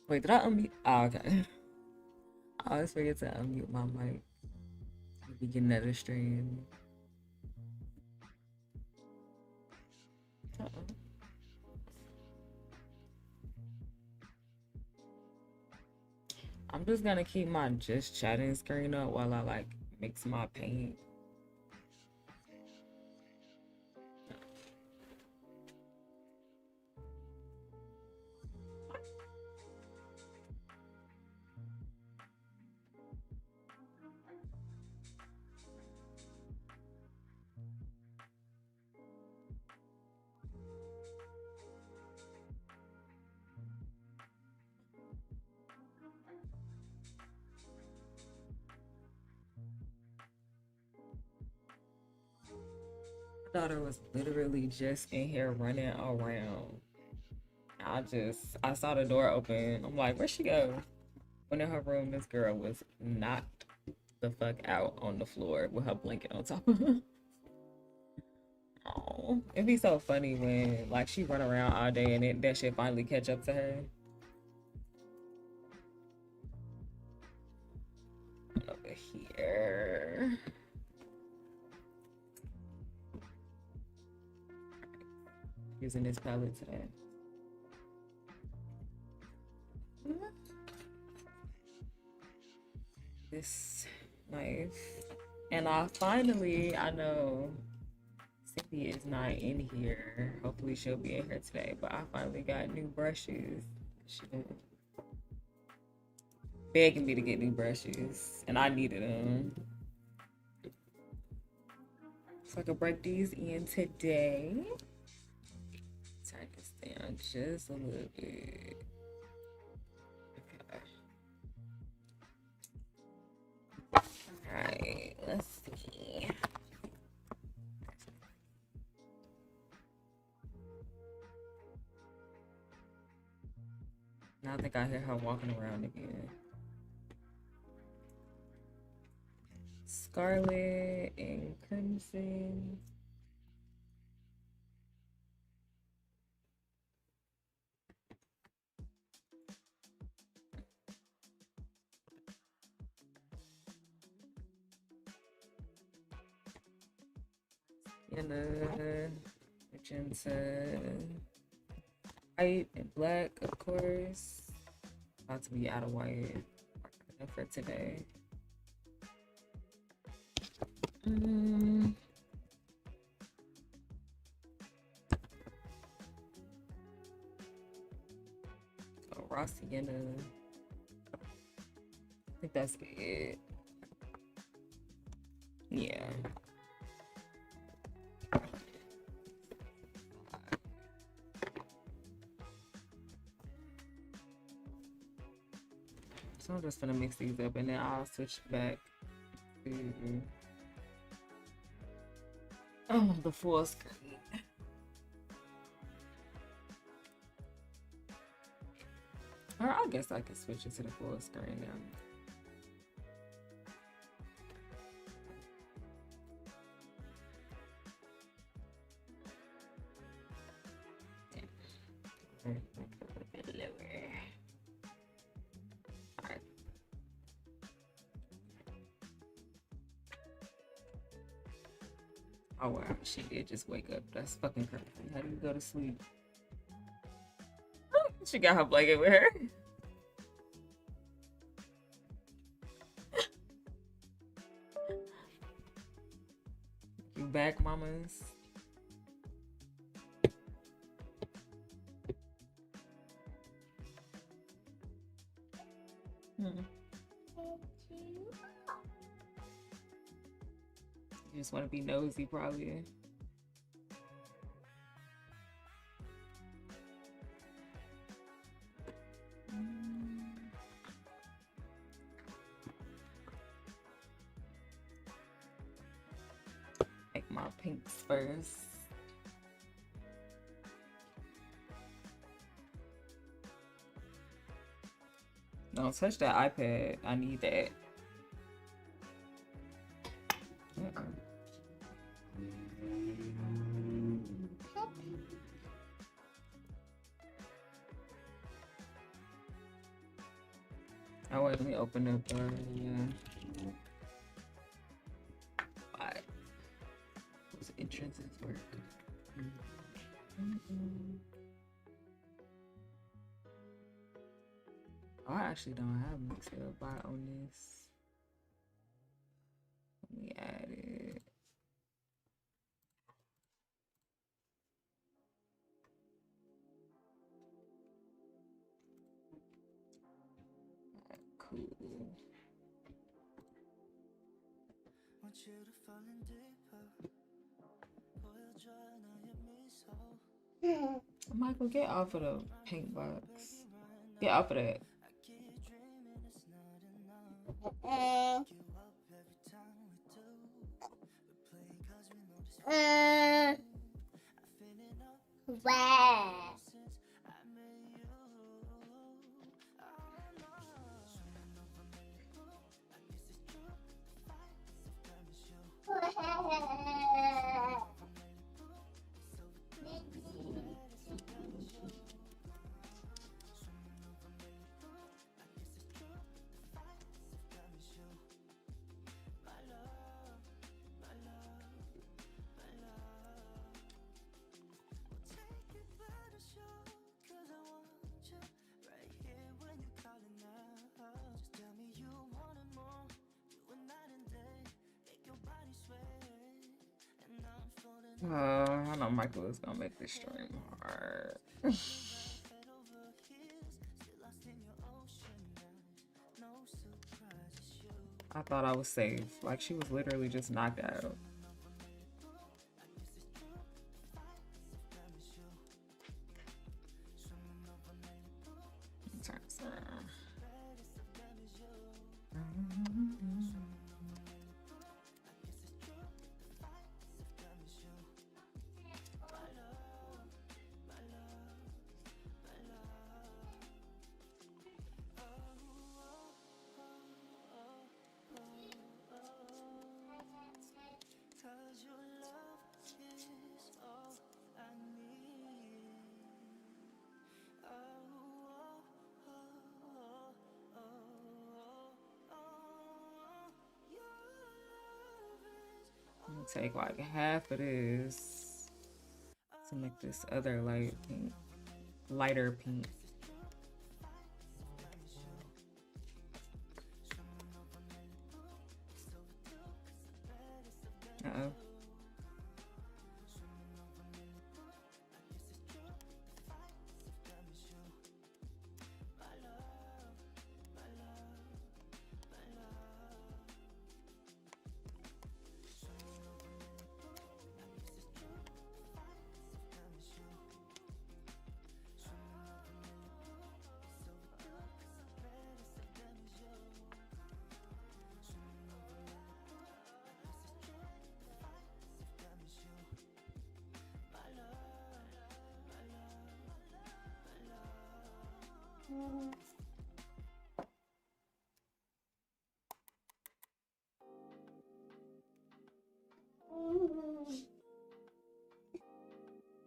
Wait, did I unmute? Oh, okay. I always forget to unmute my mic at the beginning of the stream. Uh-oh. I'm just gonna keep my just chatting screen up while I like mix my paint. My daughter was literally just in here running around. I saw the door open. I'm like, where'd she go? Went in her room. This girl was knocked the fuck out on the floor with her blanket on top of her. Oh, it'd be so funny when like she run around all day and that shit finally catch up to her. Over here. Using this palette today. This knife. And I know Cindy is not in here. Hopefully she'll be in here today. But I finally got new brushes. She been begging me to get new brushes. And I needed them. So I could break these in today. Turn this down just a little bit. Alright, let's see. Now I think I hear her walking around again. Scarlet and Crimson. Yellow, magenta, white and black, of course. About to be out of white for today. So raw sienna. I think that's it. Yeah. So I'm just gonna mix these up and then I'll switch back to the full screen. Or I guess I could switch it to the full screen now. Oh wow, she did just wake up. That's fucking crazy. How do you go to sleep? She got her blanket with her. You back, mamas? You just want to be nosy, probably. Make my pinks first. Don't touch that iPad. I need that. Oh wait, let me open up why those entrances work. Oh, I actually don't have mix up by on this. Let me add it. Cool. Michael, get off of the paint box. Get off of that. Where? I know Michael is gonna make this stream hard. I thought I was safe. Like, she was literally just knocked out. Turn this around. I'm gonna take like half of this to make this other light pink, lighter pink. Uh-oh.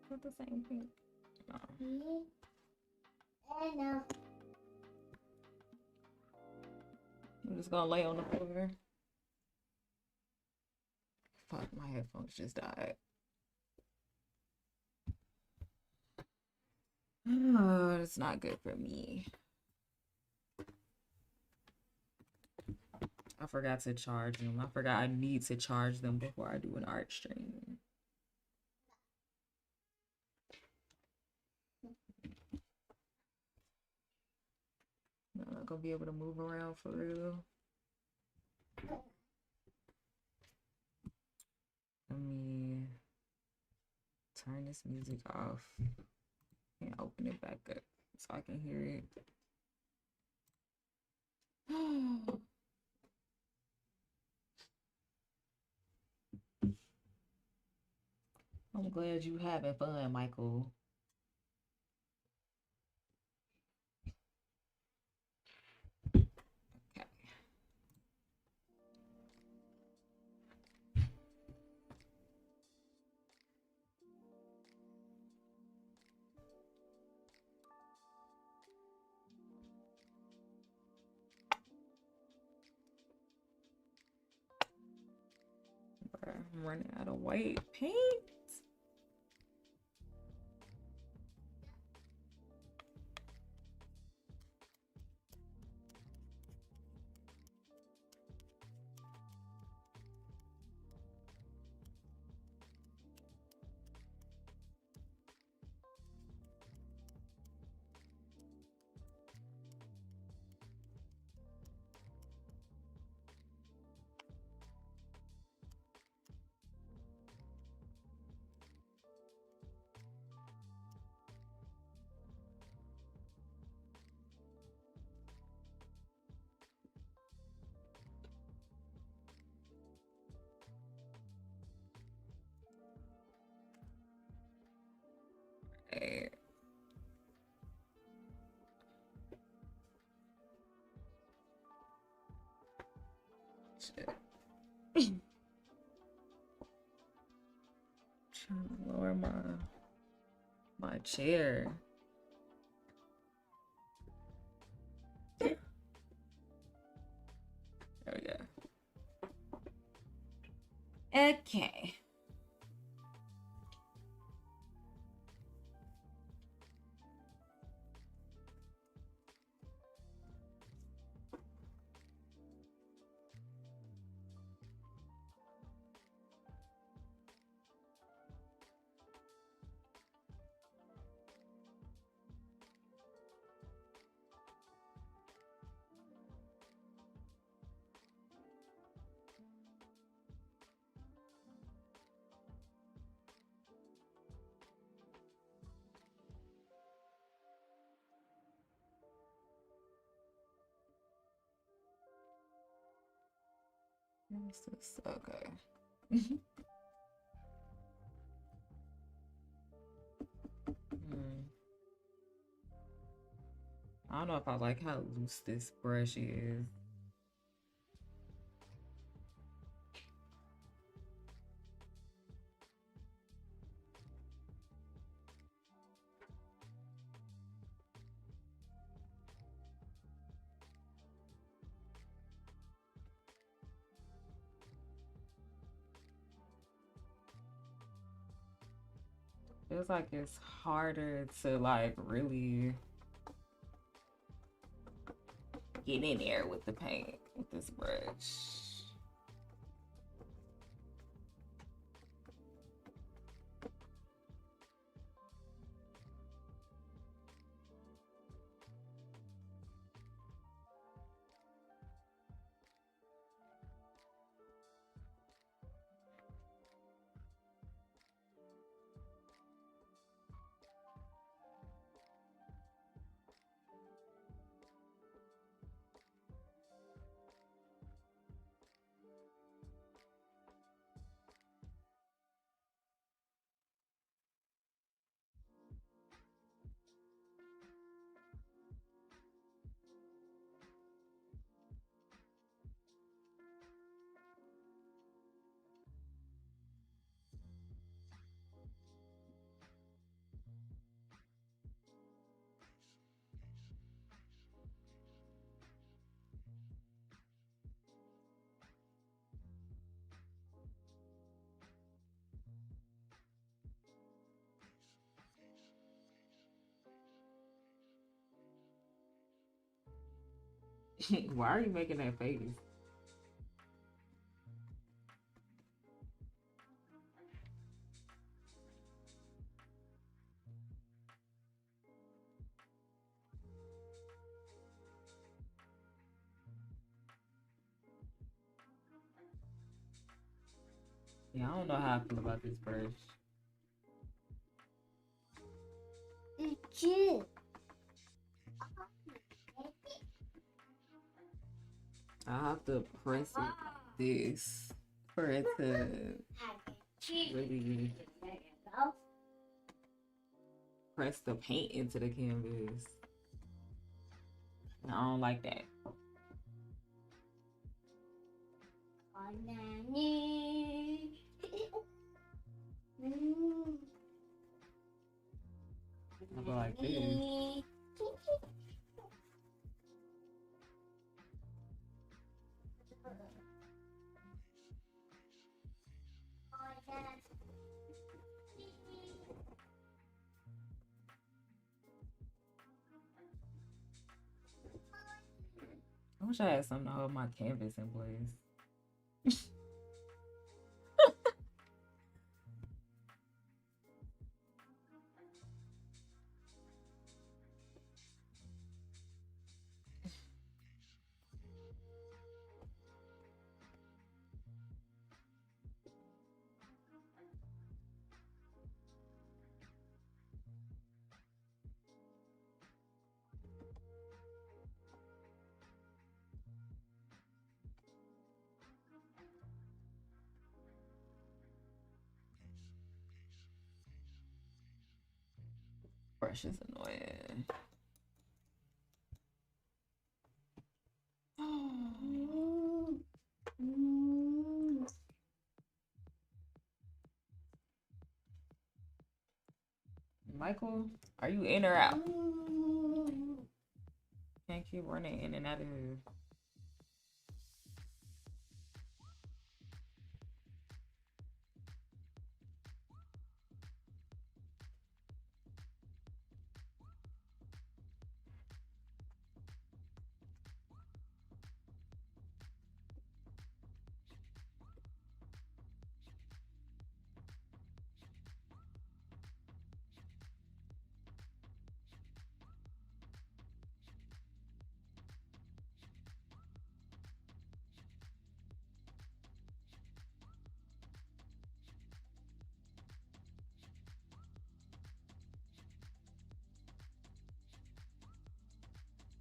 With the same pink. No. I'm just gonna lay on the floor. Fuck, my headphones just died. Oh, it's not good for me. I forgot to charge them. I forgot I need to charge them before I do an art stream. I'm not gonna be able to move around for real. Let me turn this music off and open it back up so I can hear it. I'm glad you having fun, Michael. Okay. I'm running out of white paint. Right. Shit. Trying to lower my chair. There we go. Okay. What's this? Okay. I don't know if I like how loose this brush is. Feels like it's harder to like really get in there with the paint with this brush. Why are you making that face? Yeah, I don't know how I feel about this brush. It's you. I have to press it like this for it to really press the paint into the canvas. And I don't like that. I go like this. I wish I had something to hold my canvas in place. Brush is annoying. Michael, are you in or out? Can't keep running in and out of here.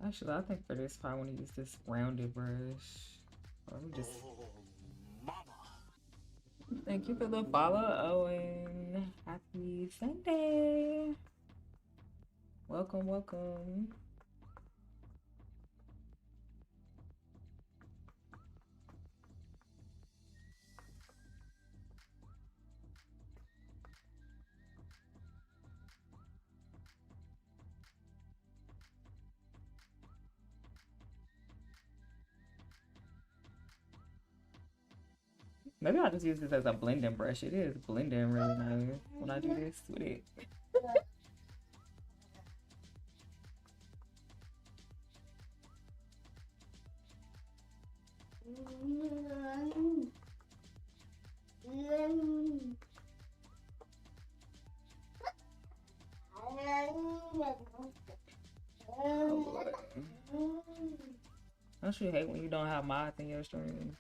Actually, I think for this part, I want to use this rounded brush. Or we just. Thank you for the follow, Owen. Happy Sunday. Welcome, welcome. Maybe I'll just use this as a blending brush. It is blending really nice when I do this with it. Oh, Lord. Don't you hate when you don't have mods in your stream?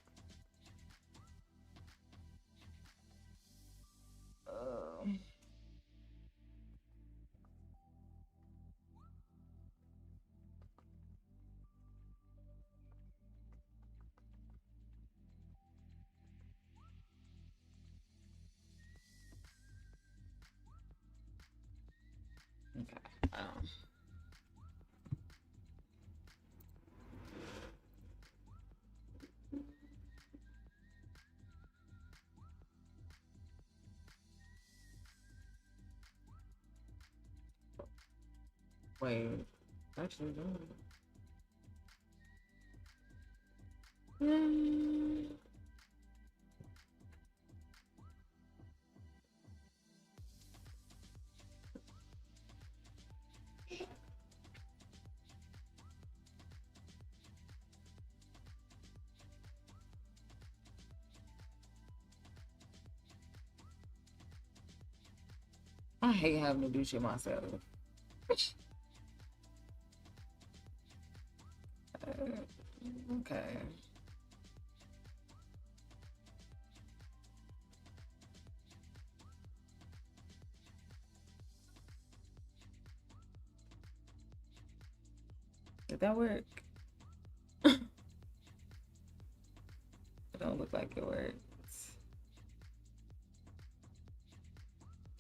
Okay. Wait, actually, no. I hate having to do shit myself. Okay. Did that work? It don't look like it works.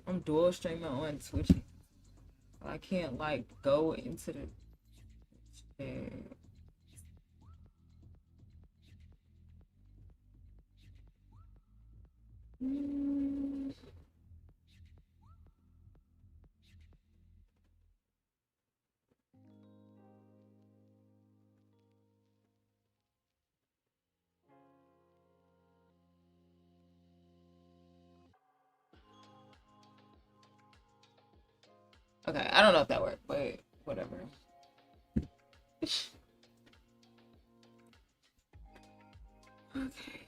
I'm dual streaming on Twitch. I can't like go into the chat. Okay, I don't know if that worked, but whatever. Okay.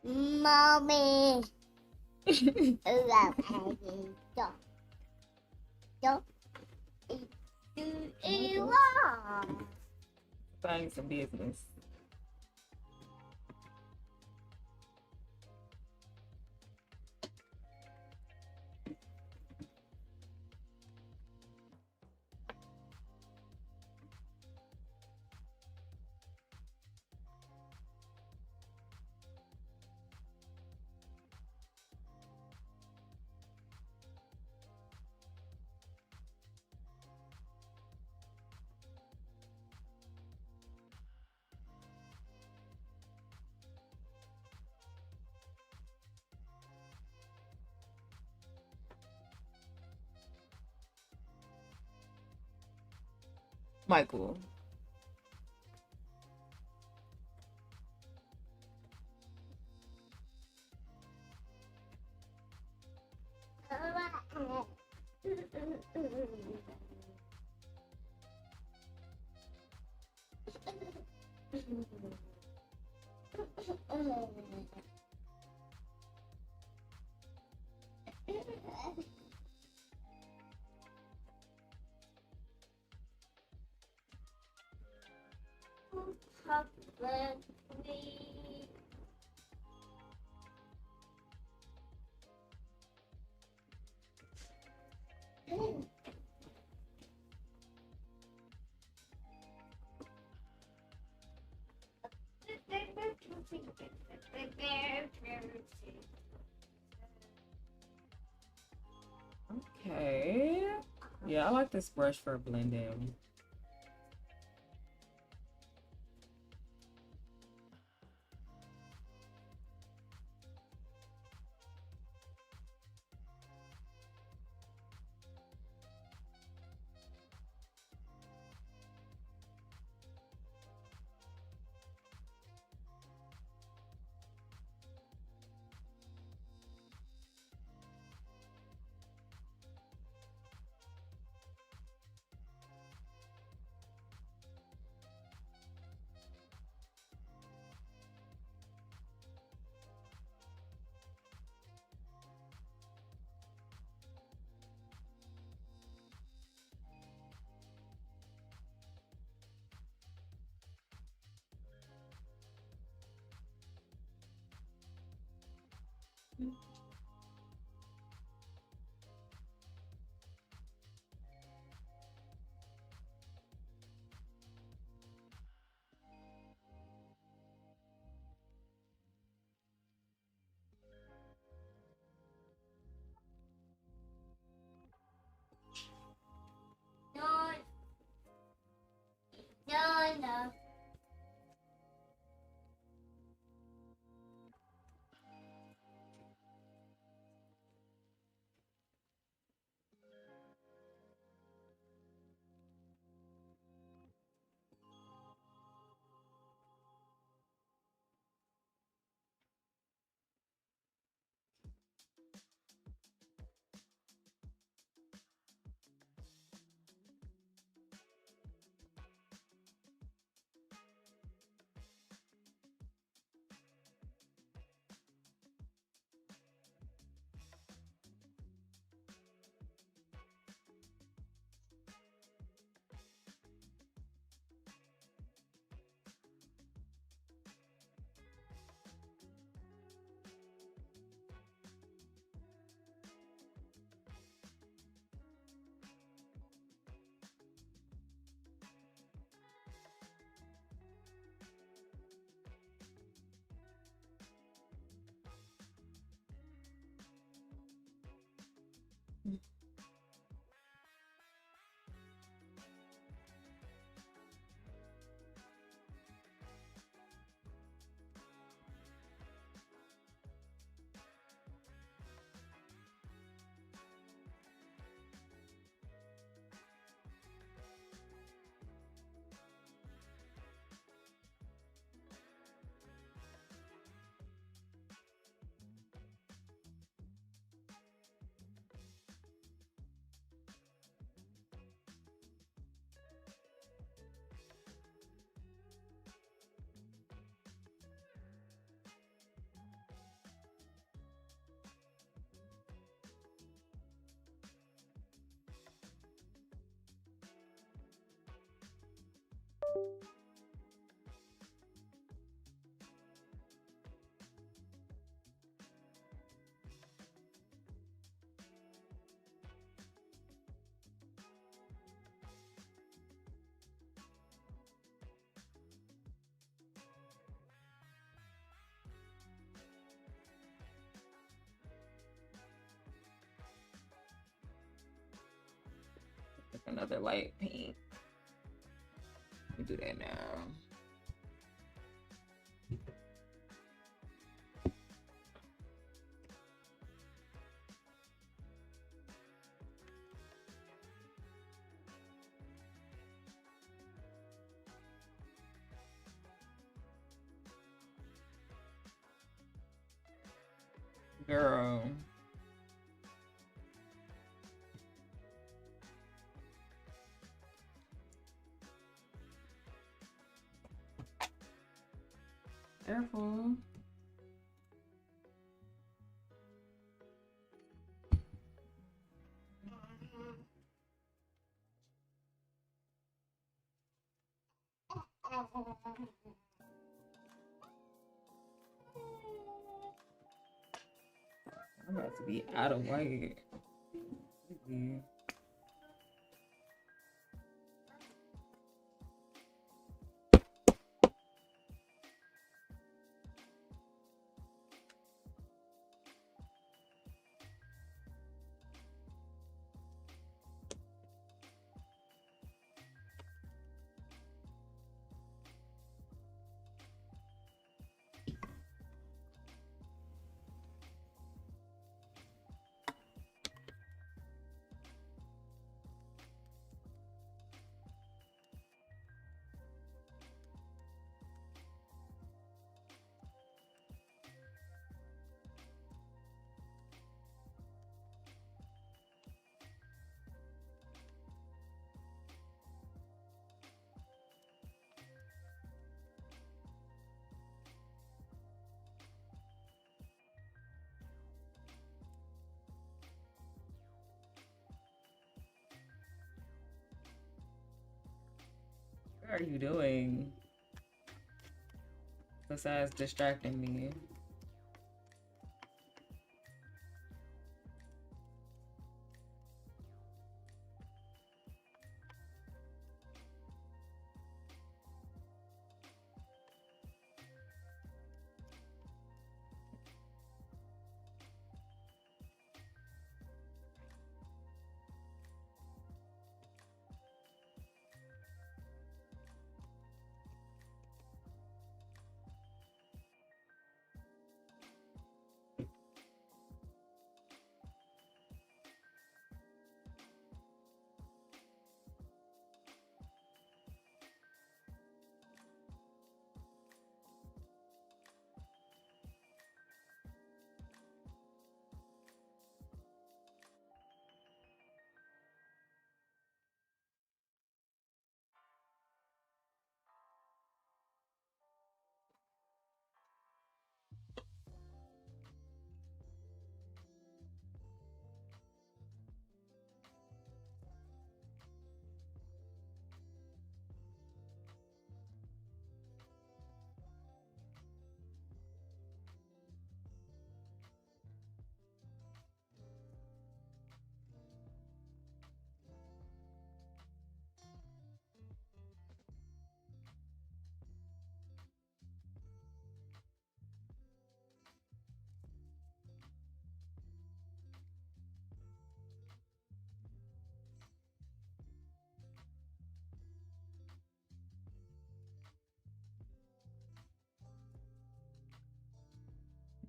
Mommy. Don't do Find some business. Michael. Okay. Yeah, I like this brush for blending. No. another light pink. Let me do that now. Girl. Careful. I'm about to be out of white. Yeah. What are you doing besides distracting me?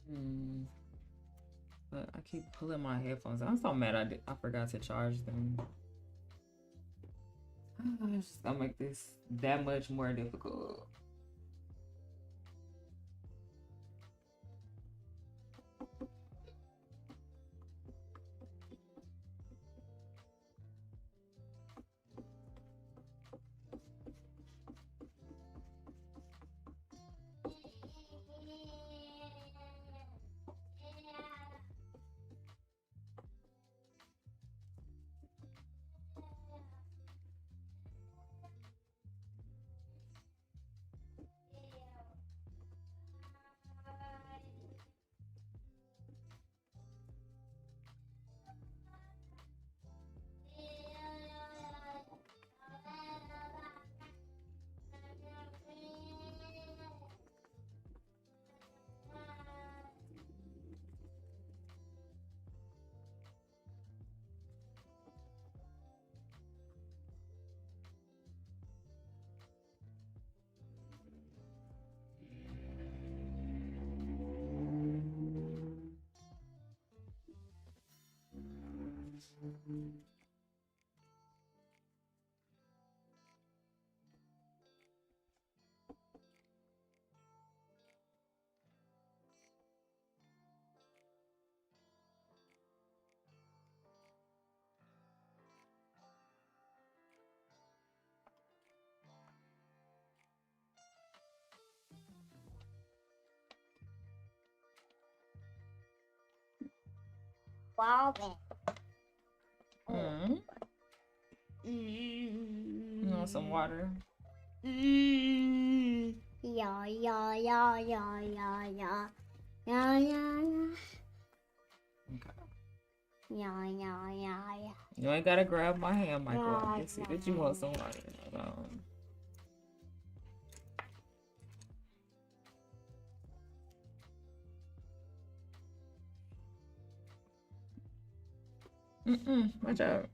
Hmm. But I keep pulling my headphones. I'm so mad I forgot to charge them. It's just gonna make this that much more difficult. Robin. Mm. You want some water? Yeah, yeah, yeah, yeah, yeah, yeah. Yeah, yeah, yeah. Okay. Yeah, yeah, yeah, yeah. You ain't gotta grab my hand, Michael. Yeah, I can see that you want some water. Hold on. Watch out.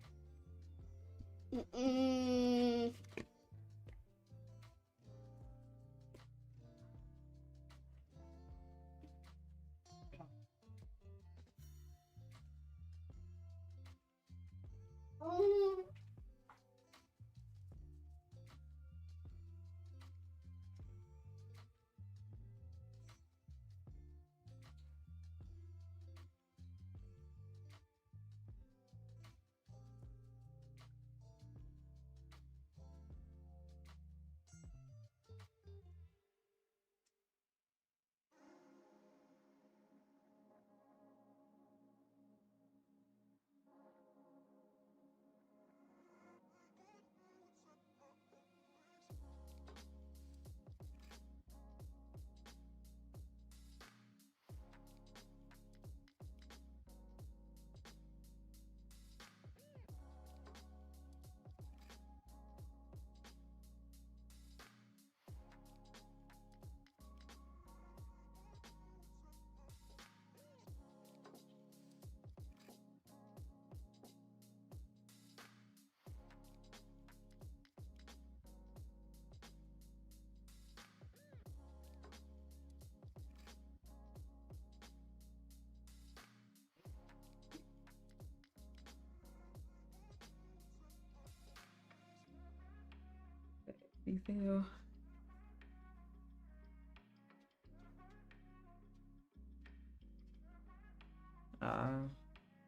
You feel?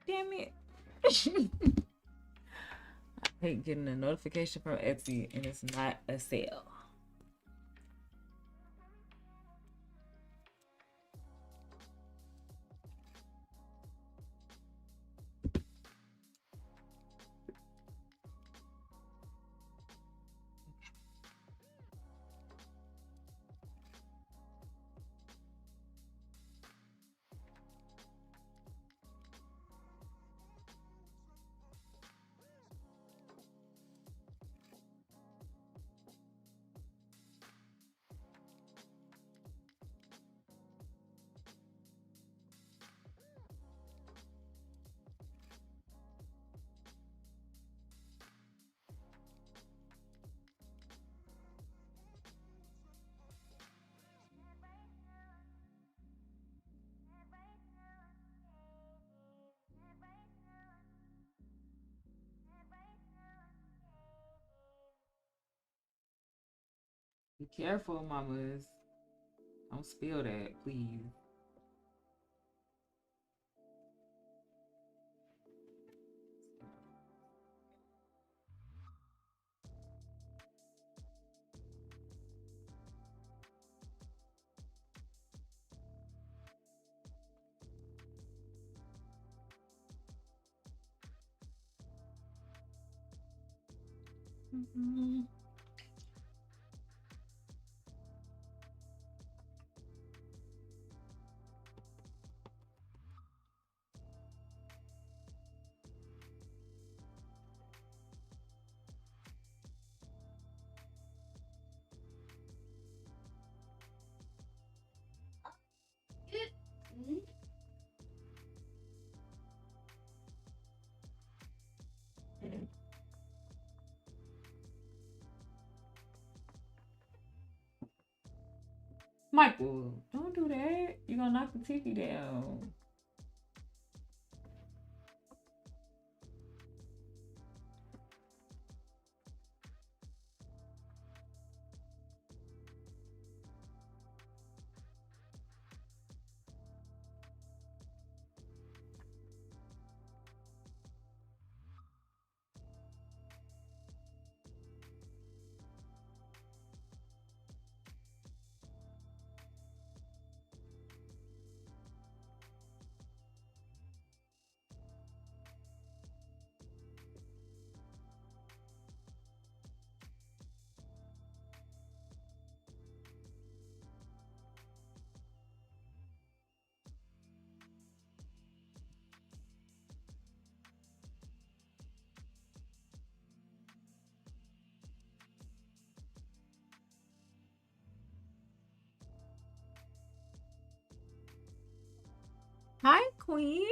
Damn it. I hate getting a notification from Etsy and it's not a sale. Be careful, mamas. Don't spill that, please. Michael, don't do that. You're gonna knock the TV down. Hi, Queen.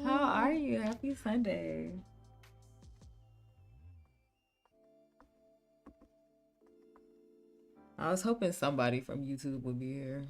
How are you? Happy Sunday. I was hoping somebody from YouTube would be here.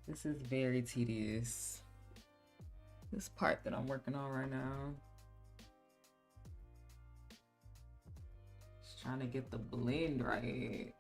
This is very tedious. This part that I'm working on right now. Just trying to get the blend right.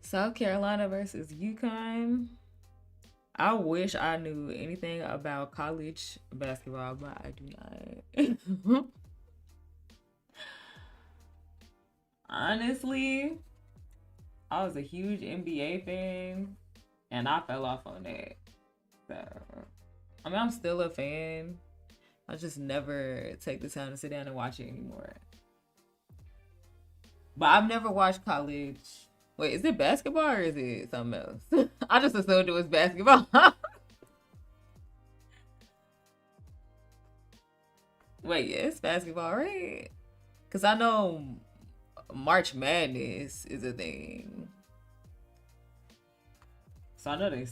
South Carolina versus UConn. I wish I knew anything about college basketball, but I do not. Honestly, I was a huge NBA fan and I fell off on that. So, I mean, I'm still a fan. I just never take the time to sit down and watch it anymore. But I've never watched college. Wait, is it basketball or is it something else? I just assumed it was basketball. Wait, yeah, it's basketball, right? Because I know March Madness is a thing. So I know they're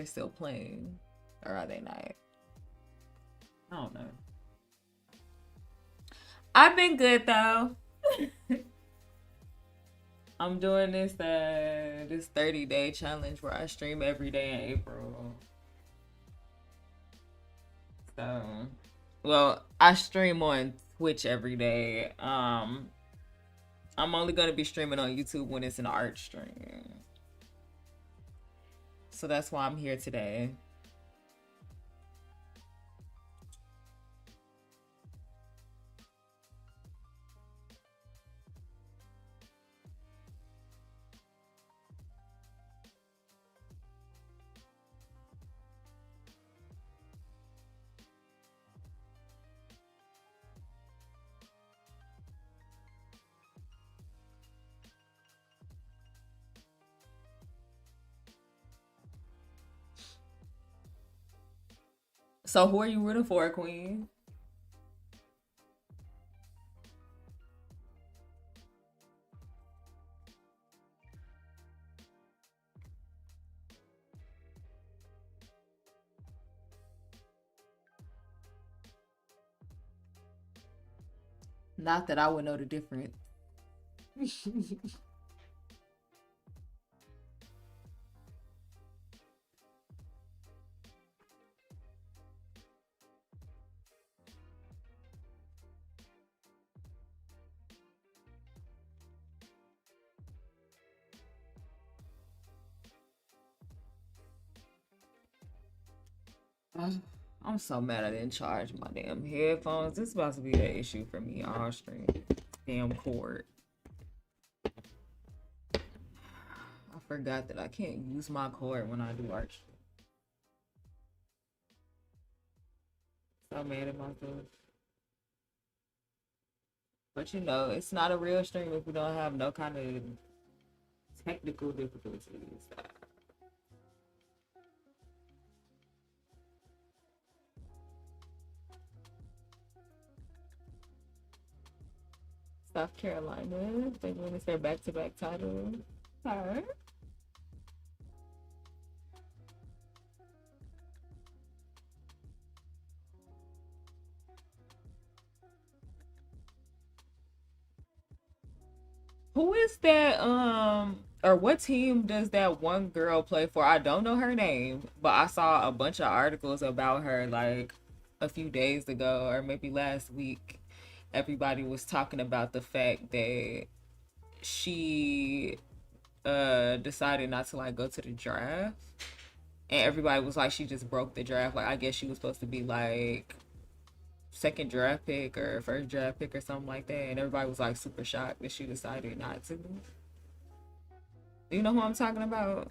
still playing. Or are they not? I don't know. I've been good though. I'm doing this 30-day challenge where I stream every day in April. So, well, I stream on Twitch every day. I'm only gonna be streaming on YouTube when it's an art stream. So that's why I'm here today. So who are you rooting for, Queen? Not that I would know the difference. I'm so mad I didn't charge my damn headphones. This is about to be an issue for me all stream. Damn cord. I forgot that I can't use my cord when I do art stream. So mad at myself. But you know, it's not a real stream if we don't have no kind of technical difficulties. South Carolina, they win it's their back-to-back title. Her. Who is that? Or what team does that one girl play for? I don't know her name, but I saw a bunch of articles about her like a few days ago, or maybe last week. Everybody was talking about the fact that she decided not to like go to the draft, and everybody was like she just broke the draft. Like I guess she was supposed to be like second draft pick or first draft pick or something like that, and everybody was like super shocked that she decided not to. Do you know who I'm talking about?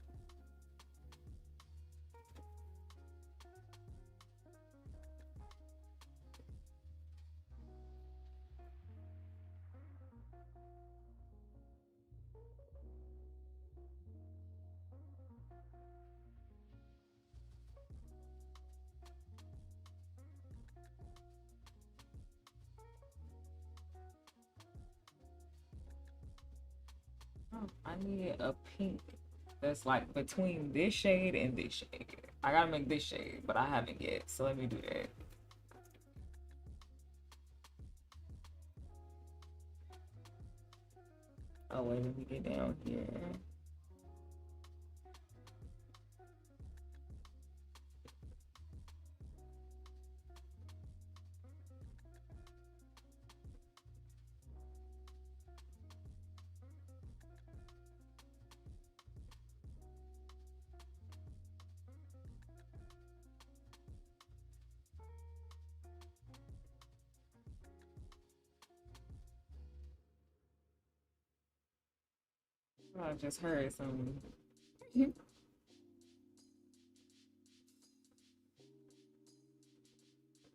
Oh, I need a pink that's like between this shade and this shade. I gotta make this shade, but I haven't yet, so let me do that. Oh wait, let me get down here. I just heard some.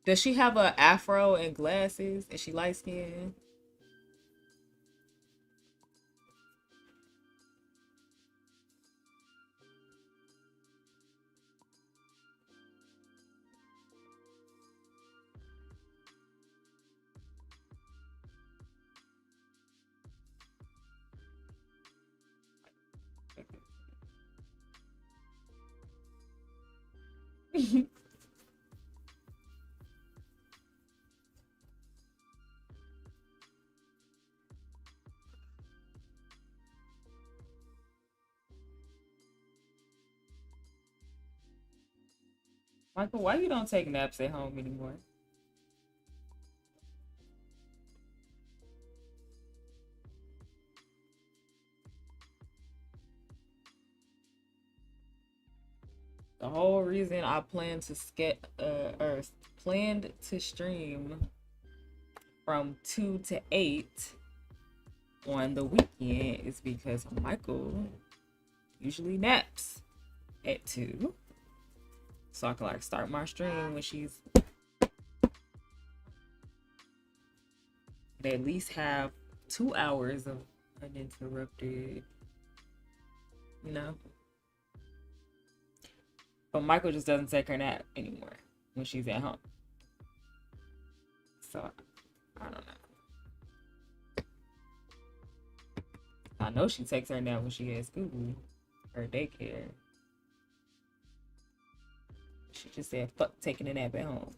Does she have a afro and glasses? Is she light skinned? Michael, why you don't take naps at home anymore? The whole reason I plan to or planned to stream from 2 to 8 on the weekend is because Michael usually naps at 2. So I can like start my stream when she's at least have 2 hours of uninterrupted, you know. But Michael just doesn't take her nap anymore when she's at home. So I don't know. I know she takes her nap when she at school or daycare. She just said fuck taking a nap at home.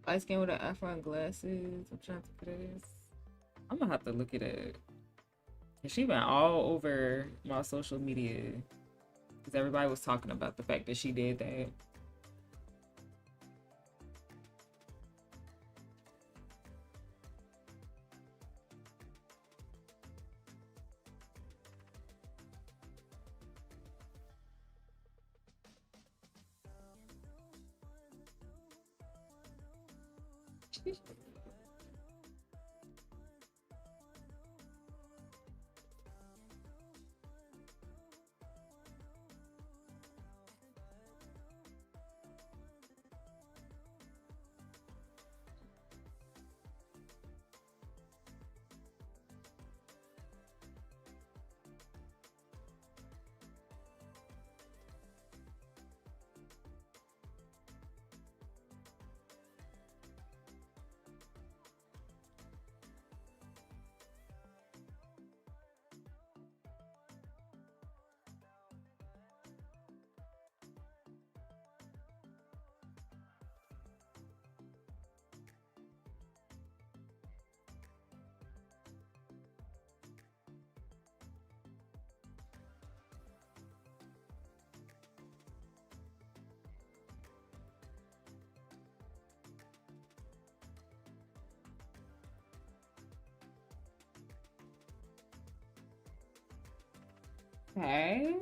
Light skin with an afro and glasses. I'm trying to put this. I'm gonna have to look at it. She been all over my social media because everybody was talking about the fact that she did that. Okay.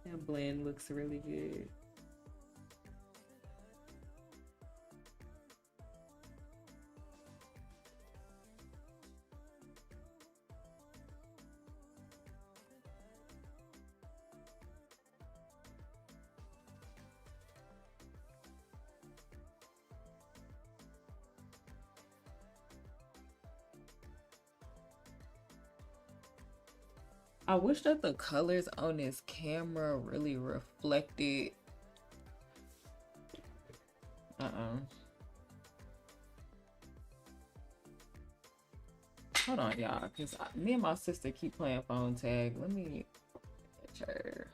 That blend looks really good. I wish that the colors on this camera really reflected. Hold on, y'all, because me and my sister keep playing phone tag. Let me get her.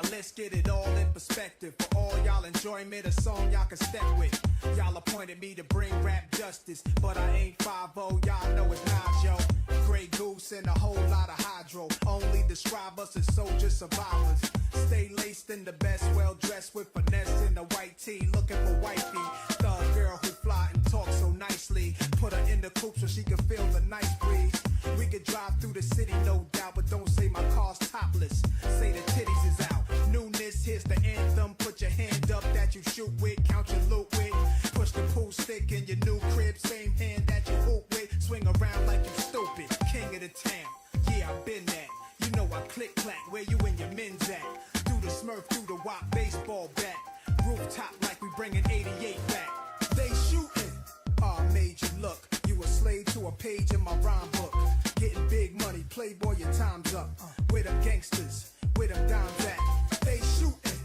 Let's get it all in perspective. For all y'all enjoyment, a song y'all can step with. Y'all appointed me to bring rap justice, but I ain't 5-0, y'all know it's not, yo. Grey Goose and a whole lot of hydro. Only describe us as soldier survivors. Stay laced in the best, well dressed with finesse in the white tee, looking for wifey. Thug girl who fly and talk so nicely. Put her in the coupe so she can feel the nice breeze. We could drive through the city, no doubt, but don't say my car's topless. Say the titties is out. Newness, here's the anthem. Put your hand up that you shoot with, count your loot with. Push the pool stick in your new crib, same hand that you hoop with. Swing around like you stupid, king of the town. Yeah, I've been that. You know I click clack, where you and your men's at. Through the Smurf, through the Wop baseball bat. Rooftop like we bringing 88 back. They shooting, made you look. You a slave to a page in my rhyme book. Getting big money, playboy, your time's up. Where them gangsters, where them dimes at? They shooting,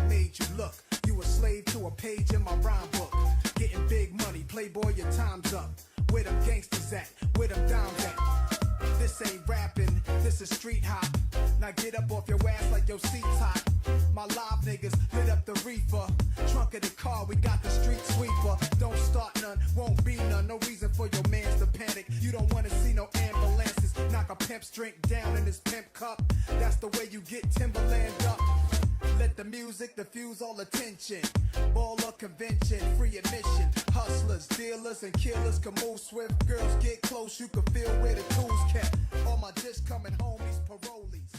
made you look. You a slave to a page in my rhyme book. Getting big money, playboy, your time's up. Where them gangsters at? Where them dimes at? This ain't rapping, this is street hop. Now get up off your ass like your seat's hot. My live niggas lit up the reefer. Trunk of the car, we got the street sweeper. Don't start none, won't be none. No reason for your mans to panic. You don't wanna see no ambulances. Knock a pimp's drink down in his pimp cup. That's the way you get Timberland up. Let the music diffuse all attention. Baller convention, free admission. Hustlers, dealers, and killers can move swift. Girls get close, you can feel where the tools kept. All my just coming homies, parolees.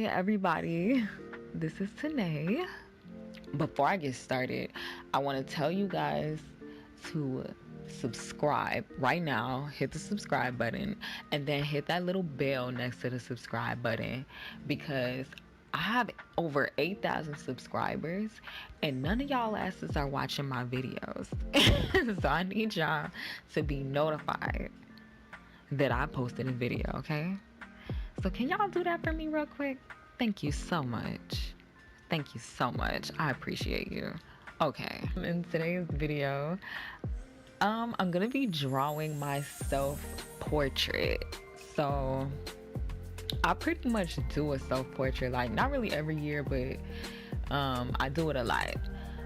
everybody. This is Tanae. Before I get started, I want to tell you guys to subscribe right now. Hit the subscribe button and then hit that little bell next to the subscribe button, because I have over 8,000 subscribers and none of y'all asses are watching my videos. So I need y'all to be notified that I posted a video, okay? So can y'all do that for me real quick? Thank you so much. Thank you so much. I appreciate you. Okay, in today's video, I'm gonna be drawing my self-portrait. So I pretty much do a self-portrait, like not really every year, but I do it a lot.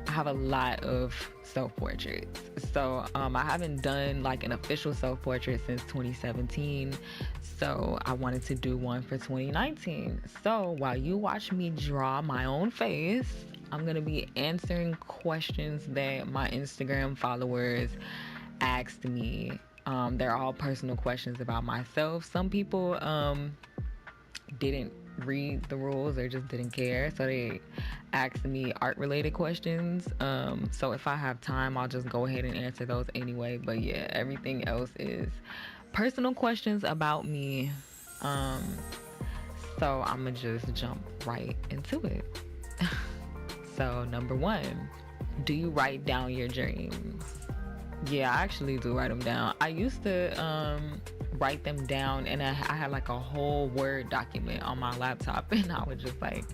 I have a lot of self-portraits. So I haven't done like an official self-portrait since 2017. So I wanted to do one for 2019. So while you watch me draw my own face, I'm gonna be answering questions that my Instagram followers asked me. They're all personal questions about myself. Some people didn't read the rules or just didn't care, so they asked me art related questions. So if I have time, I'll just go ahead and answer those anyway. But yeah, everything else is personal questions about me. So I'm gonna just jump right into it. So number 1, do you write down your dreams? Yeah, I actually do write them down. I used to write them down, and I had like a whole Word document on my laptop, and I would just like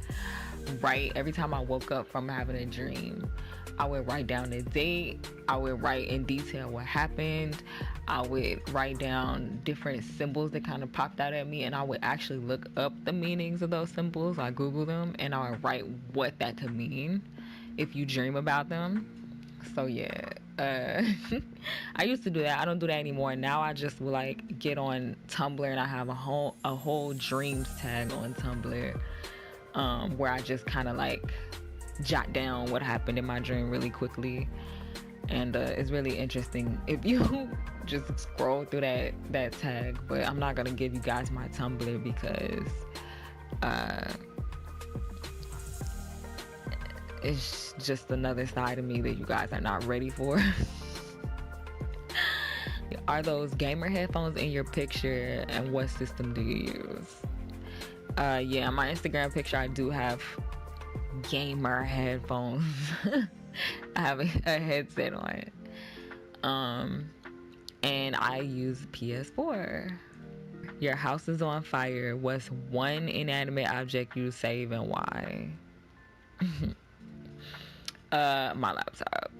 write every time I woke up from having a dream. I would write down the date. I would write in detail what happened. I would write down different symbols that kind of popped out at me, and I would actually look up the meanings of those symbols. I Google them, and I would write what that could mean if you dream about them. So yeah, I used to do that. I don't do that anymore. Now I just will like get on Tumblr, and I have a whole dreams tag on Tumblr, where I just kind of like jot down what happened in my dream really quickly. And it's really interesting if you just scroll through that tag. But I'm not gonna give you guys my Tumblr because it's just another side of me that you guys are not ready for. Are those gamer headphones in your picture, and what system do you use? Yeah, my Instagram picture, I do have gamer headphones. I have a headset on. And I use PS4. Your house is on fire. What's one inanimate object you save and why? My laptop.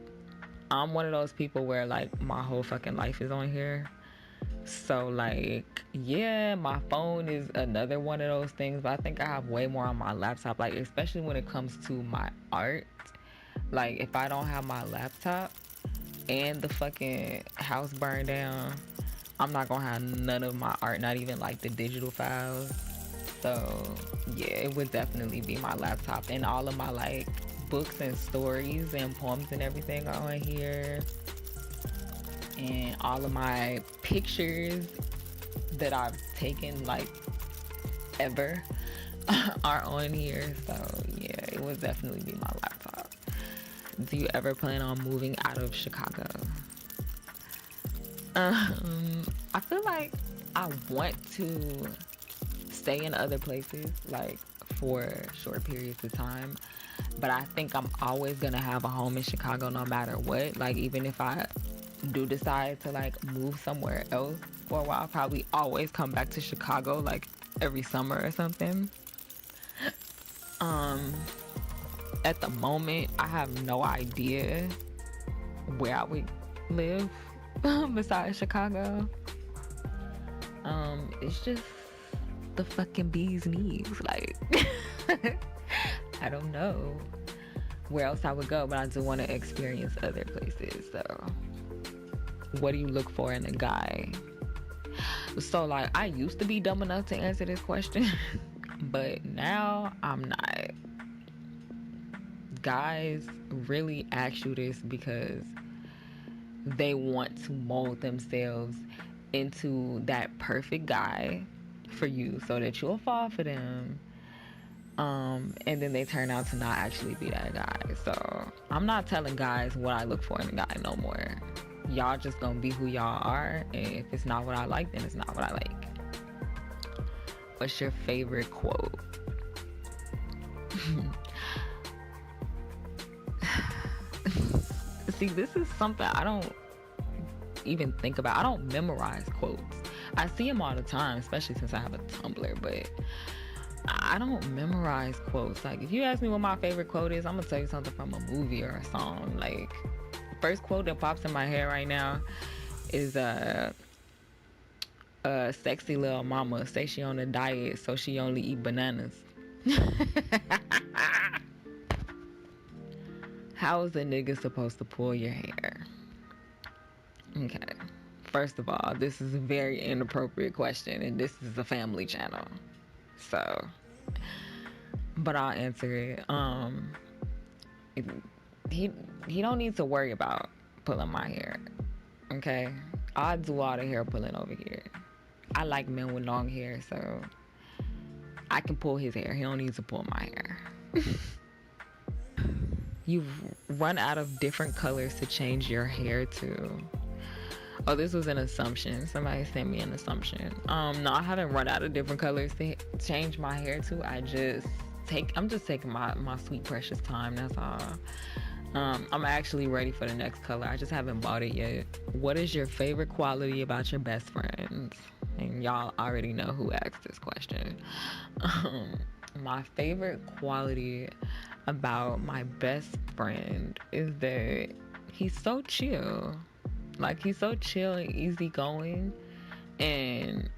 I'm one of those people where like my whole fucking life is on here. So like, yeah, my phone is another one of those things, but I think I have way more on my laptop, like especially when it comes to my art. Like if I don't have my laptop and the fucking house burned down, I'm not gonna have none of my art, not even like the digital files. So yeah, it would definitely be my laptop, and all of my like books and stories and poems and everything are on here, and all of my pictures that I've taken like ever are on here. So yeah, it would definitely be my laptop. Do you ever plan on moving out of Chicago? I feel like I want to stay in other places like for short periods of time, but I think I'm always gonna have a home in Chicago no matter what. Like even if I do decide to like move somewhere else for a while, I'll probably always come back to Chicago like every summer or something. At the moment, I have no idea where I would live besides Chicago. It's just the fucking bee's knees. Like, I don't know where else I would go, but I do want to experience other places. So, what do you look for in a guy? So, like, I used to be dumb enough to answer this question, but now I'm not. Guys really ask you this because they want to mold themselves into that perfect guy for you so that you'll fall for them And then they turn out to not actually be that guy. So I'm not telling guys what I look for in a guy no more. Y'all just gonna be who y'all are, and if it's not what I like, then it's not what I like. What's your favorite quote? See, this is something I don't even think about. I don't memorize quotes. I see them all the time, especially since I have a Tumblr, but I don't memorize quotes. Like, if you ask me what my favorite quote is, I'm gonna tell you something from a movie or a song. Like, first quote that pops in my head right now is sexy little mama say she on a diet, so she only eat bananas. How is a nigga supposed to pull your hair? Okay. First of all, this is a very inappropriate question, and this is a family channel. So, but I'll answer it. He don't need to worry about pulling my hair. Okay? I do all the hair pulling over here. I like men with long hair, so I can pull his hair. He don't need to pull my hair. You've run out of different colors to change your hair to. Oh, this was an assumption. Somebody sent me an assumption. No, I haven't run out of different colors to change my hair to. I'm just taking my sweet precious time. That's all. I'm actually ready for the next color. I just haven't bought it yet. What is your favorite quality about your best friends? And y'all already know who asked this question. My favorite quality about my best friend is that he's so chill. Like, he's so chill and easygoing. And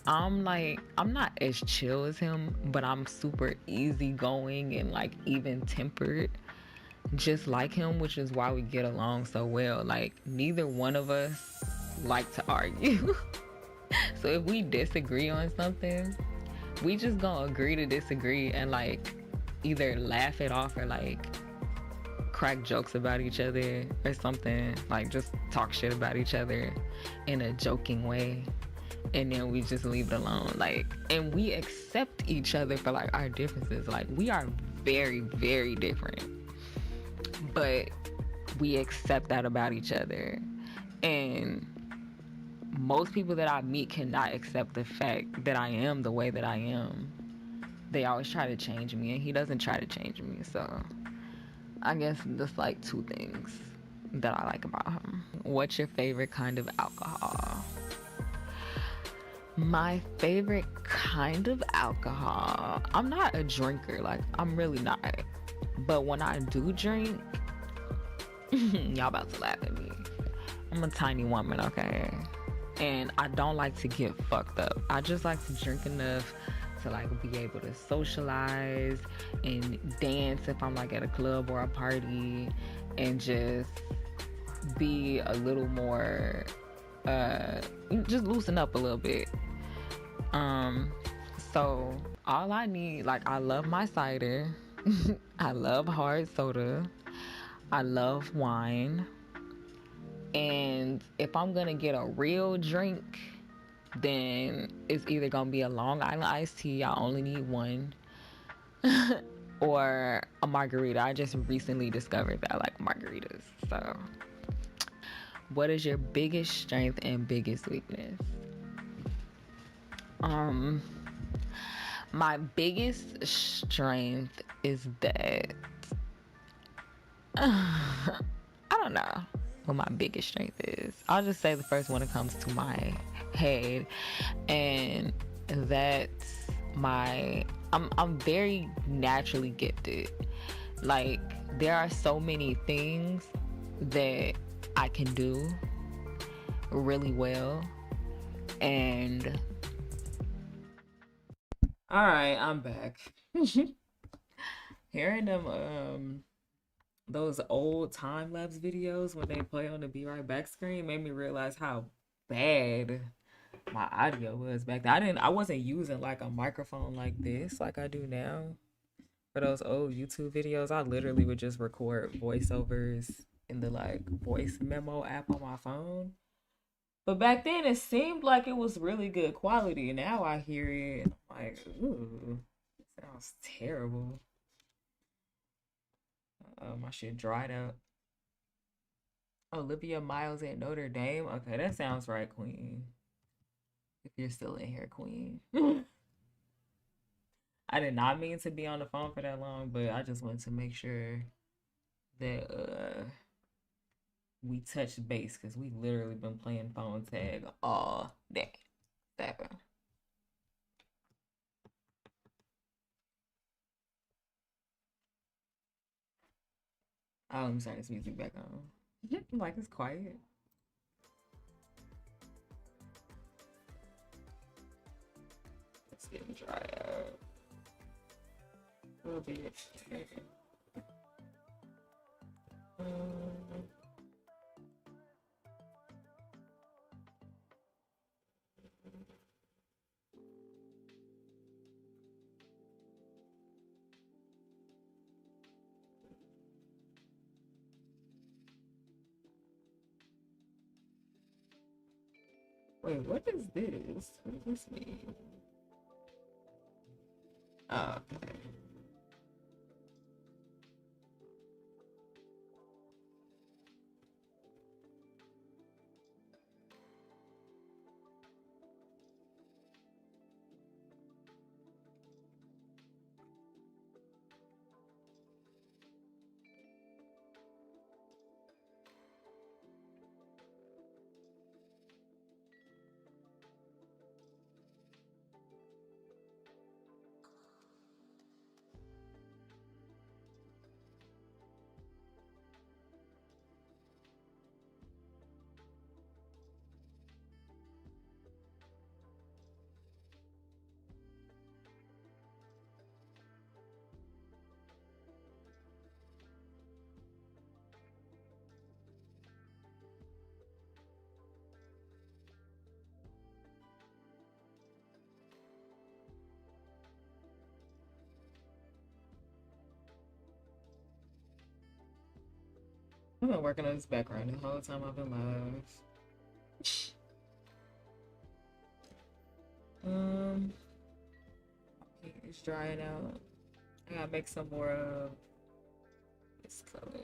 I'm not as chill as him, but I'm super easygoing and like even tempered, just like him, which is why we get along so well. Like, neither one of us like to argue. So if we disagree on something, we just gonna agree to disagree and like either laugh it off or like crack jokes about each other or something, like just talk shit about each other in a joking way, and then we just leave it alone. Like, and we accept each other for like our differences. Like, we are very, very different, but we accept that about each other. And most people that I meet cannot accept the fact that I am the way that I am. They always try to change me, and he doesn't try to change me. So I guess that's like two things that I like about him. What's your favorite kind of alcohol? My favorite kind of alcohol, I'm not a drinker. Like, I'm really not. But when I do drink, y'all about to laugh at me. I'm a tiny woman, okay? And I don't like to get fucked up. I just like to drink enough to like be able to socialize and dance if I'm like at a club or a party, and just be a little more just loosen up a little bit. So all I need, like, I love my cider. I love hard soda. I love wine. And if I'm gonna get a real drink, then it's either gonna be a Long Island iced tea, I only need one, or a margarita. I just recently discovered that I like margaritas. So, what is your biggest strength and biggest weakness? My biggest strength is that I don't know what my biggest strength is. I'll just say the first one that comes to my head, and that's I'm very naturally gifted. Like, there are so many things that I can do really well, and all right, I'm back. Hearing them those old time-lapse videos when they play on the Be Right Back screen made me realize how bad my audio was back then. I wasn't using like a microphone like this like I do now for those old YouTube videos. I literally would just record voiceovers in the like voice memo app on my phone. But back then it seemed like it was really good quality. Now I hear it, I'm like, ooh, Sounds terrible. My shit dried up. Olivia Miles at Notre Dame. Okay, that sounds right, Queen. If you're still in here, Queen. I did not mean to be on the phone for that long, but I just wanted to make sure that we touched base because we literally been playing phone tag all day. Seven. Oh, let me turn this music back on. Like it's quiet. It's getting dry out. A little bit. Wait, what is this? What does this mean? Oh, okay. I've been working on this background the whole time I've been live. Okay, it's drying out. I gotta make some more of this color.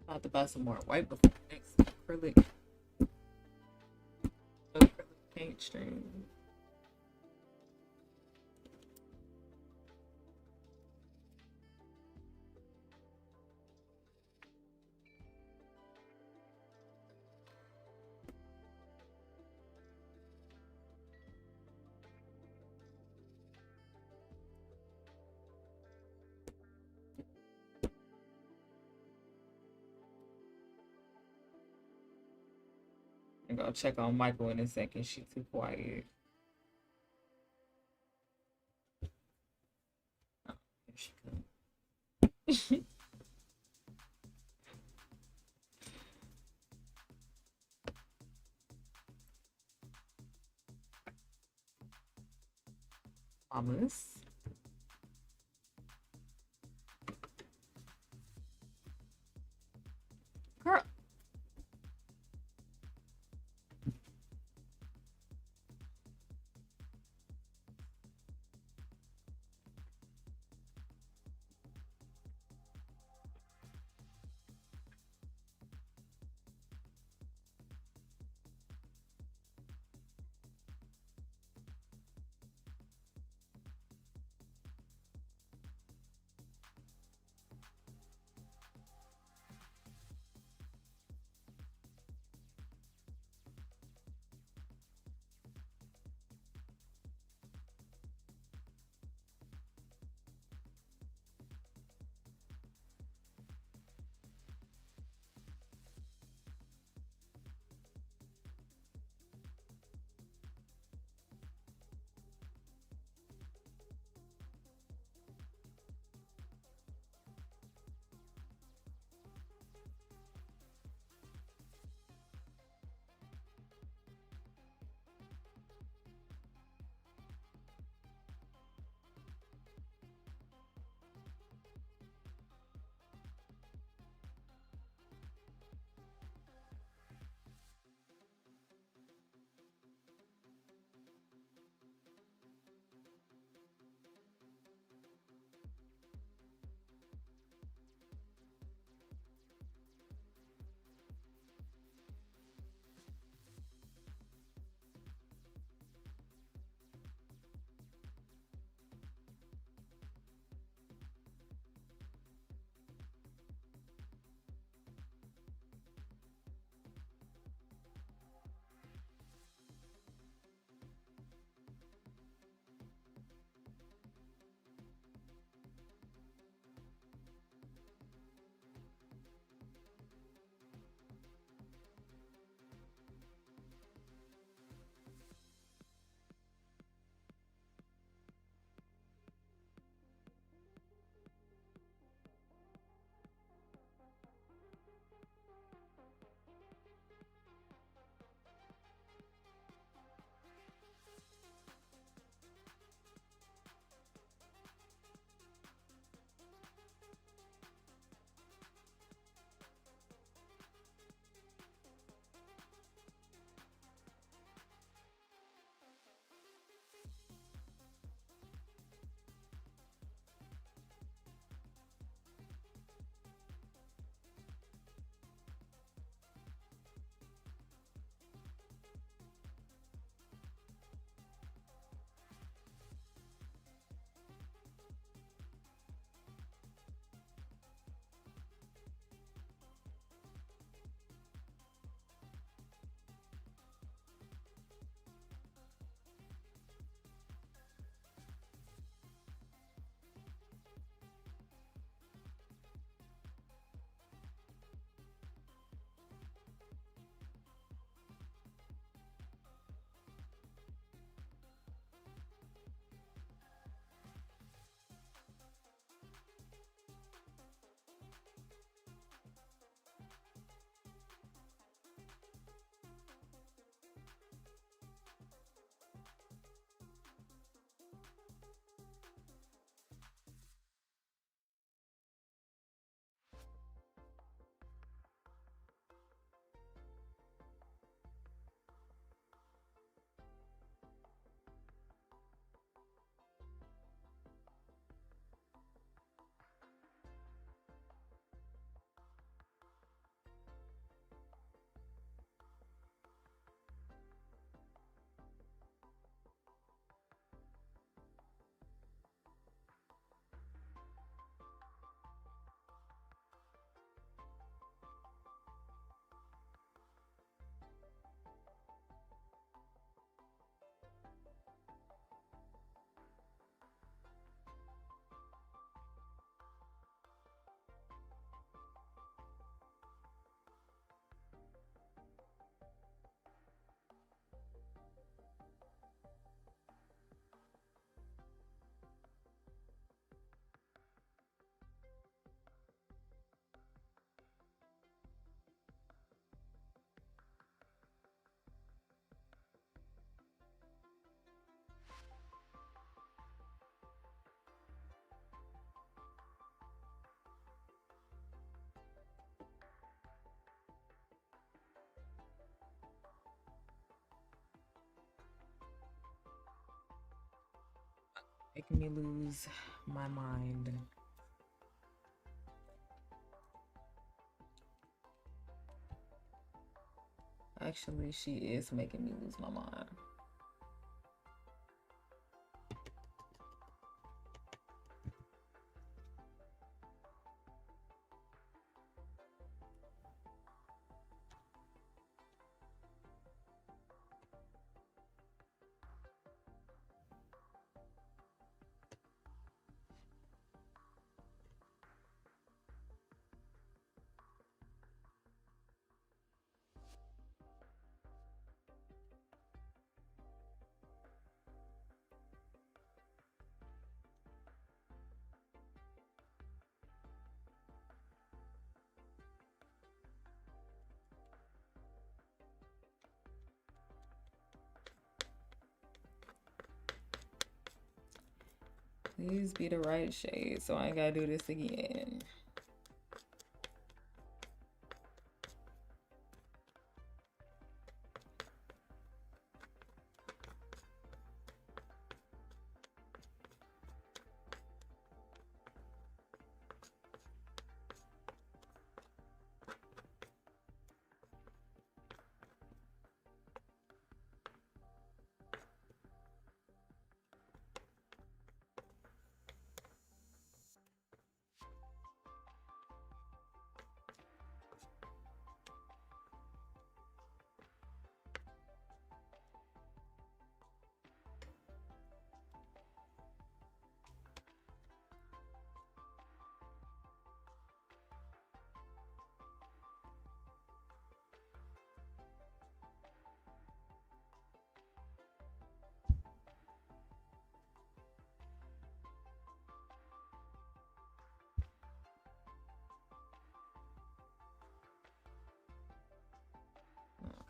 About to buy some more white before the next acrylic paint stream. I'm gonna check on Michael in a second. She's too quiet. Oh, here she comes. Thomas. Girl. Making me lose my mind. Actually, she is making me lose my mind. Please be the right shade so I ain't gotta do this again.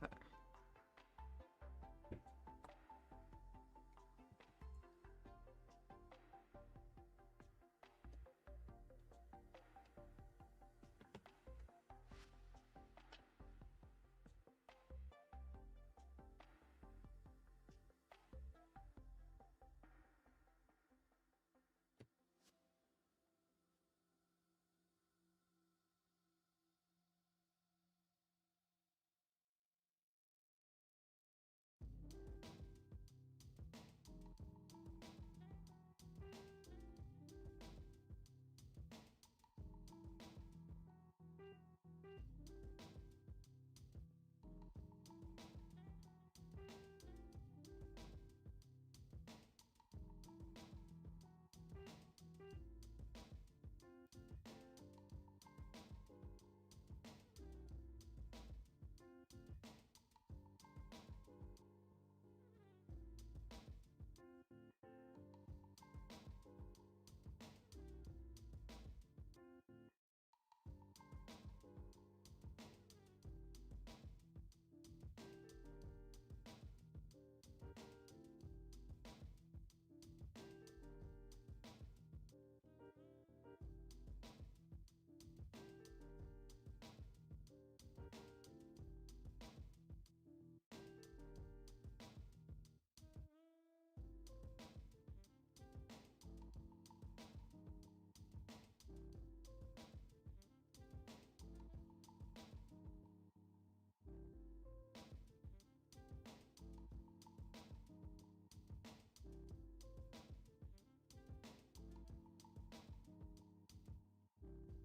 Okay.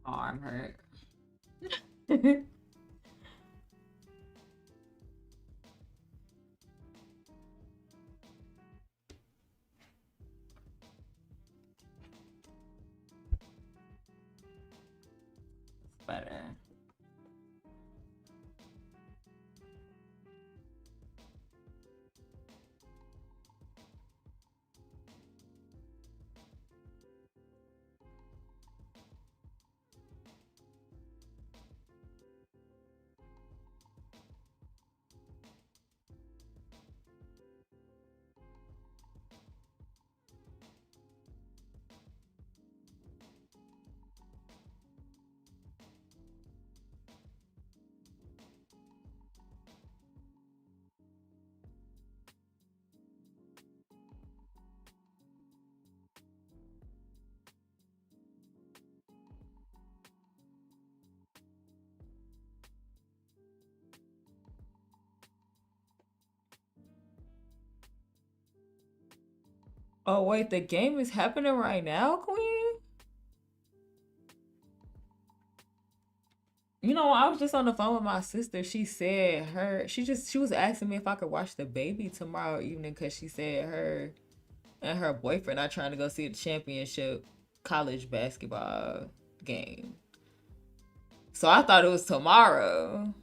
Arm hurt. Better. Oh wait, the game is happening right now, Queen? You know, I was just on the phone with my sister. She said she was asking me if I could watch the baby tomorrow evening because she said her and her boyfriend are trying to go see the championship college basketball game. So I thought it was tomorrow.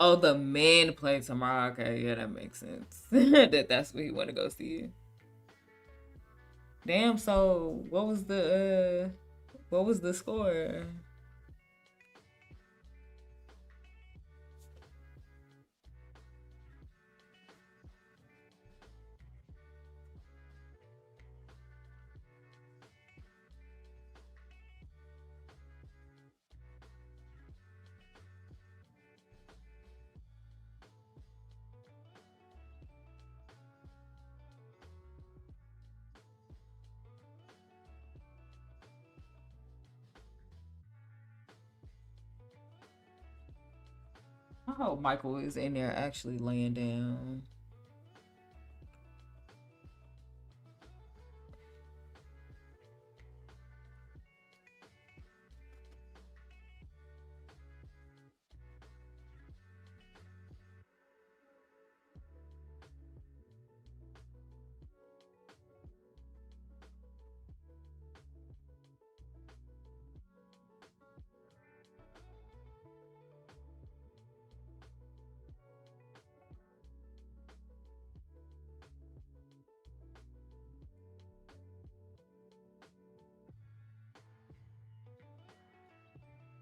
Oh, the men play tomorrow. Okay, yeah, that makes sense. That's what he want to go see. Damn. So what was the score? I hope Michael is in there actually laying down.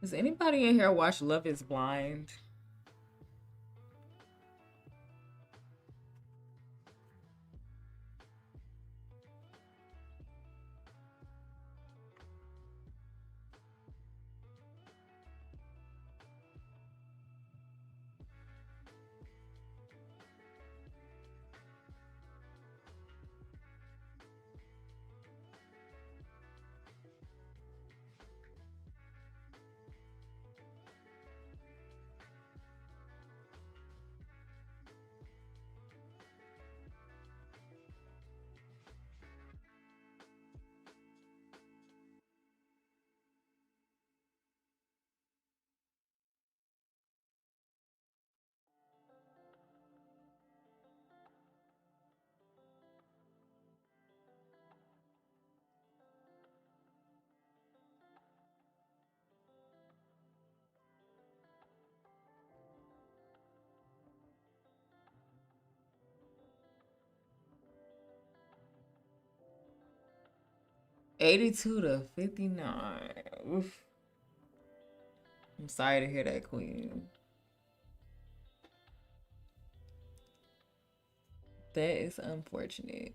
Does anybody in here watch Love Is Blind? $82 to 59. Oof. I'm sorry to hear that, Queen. That is unfortunate.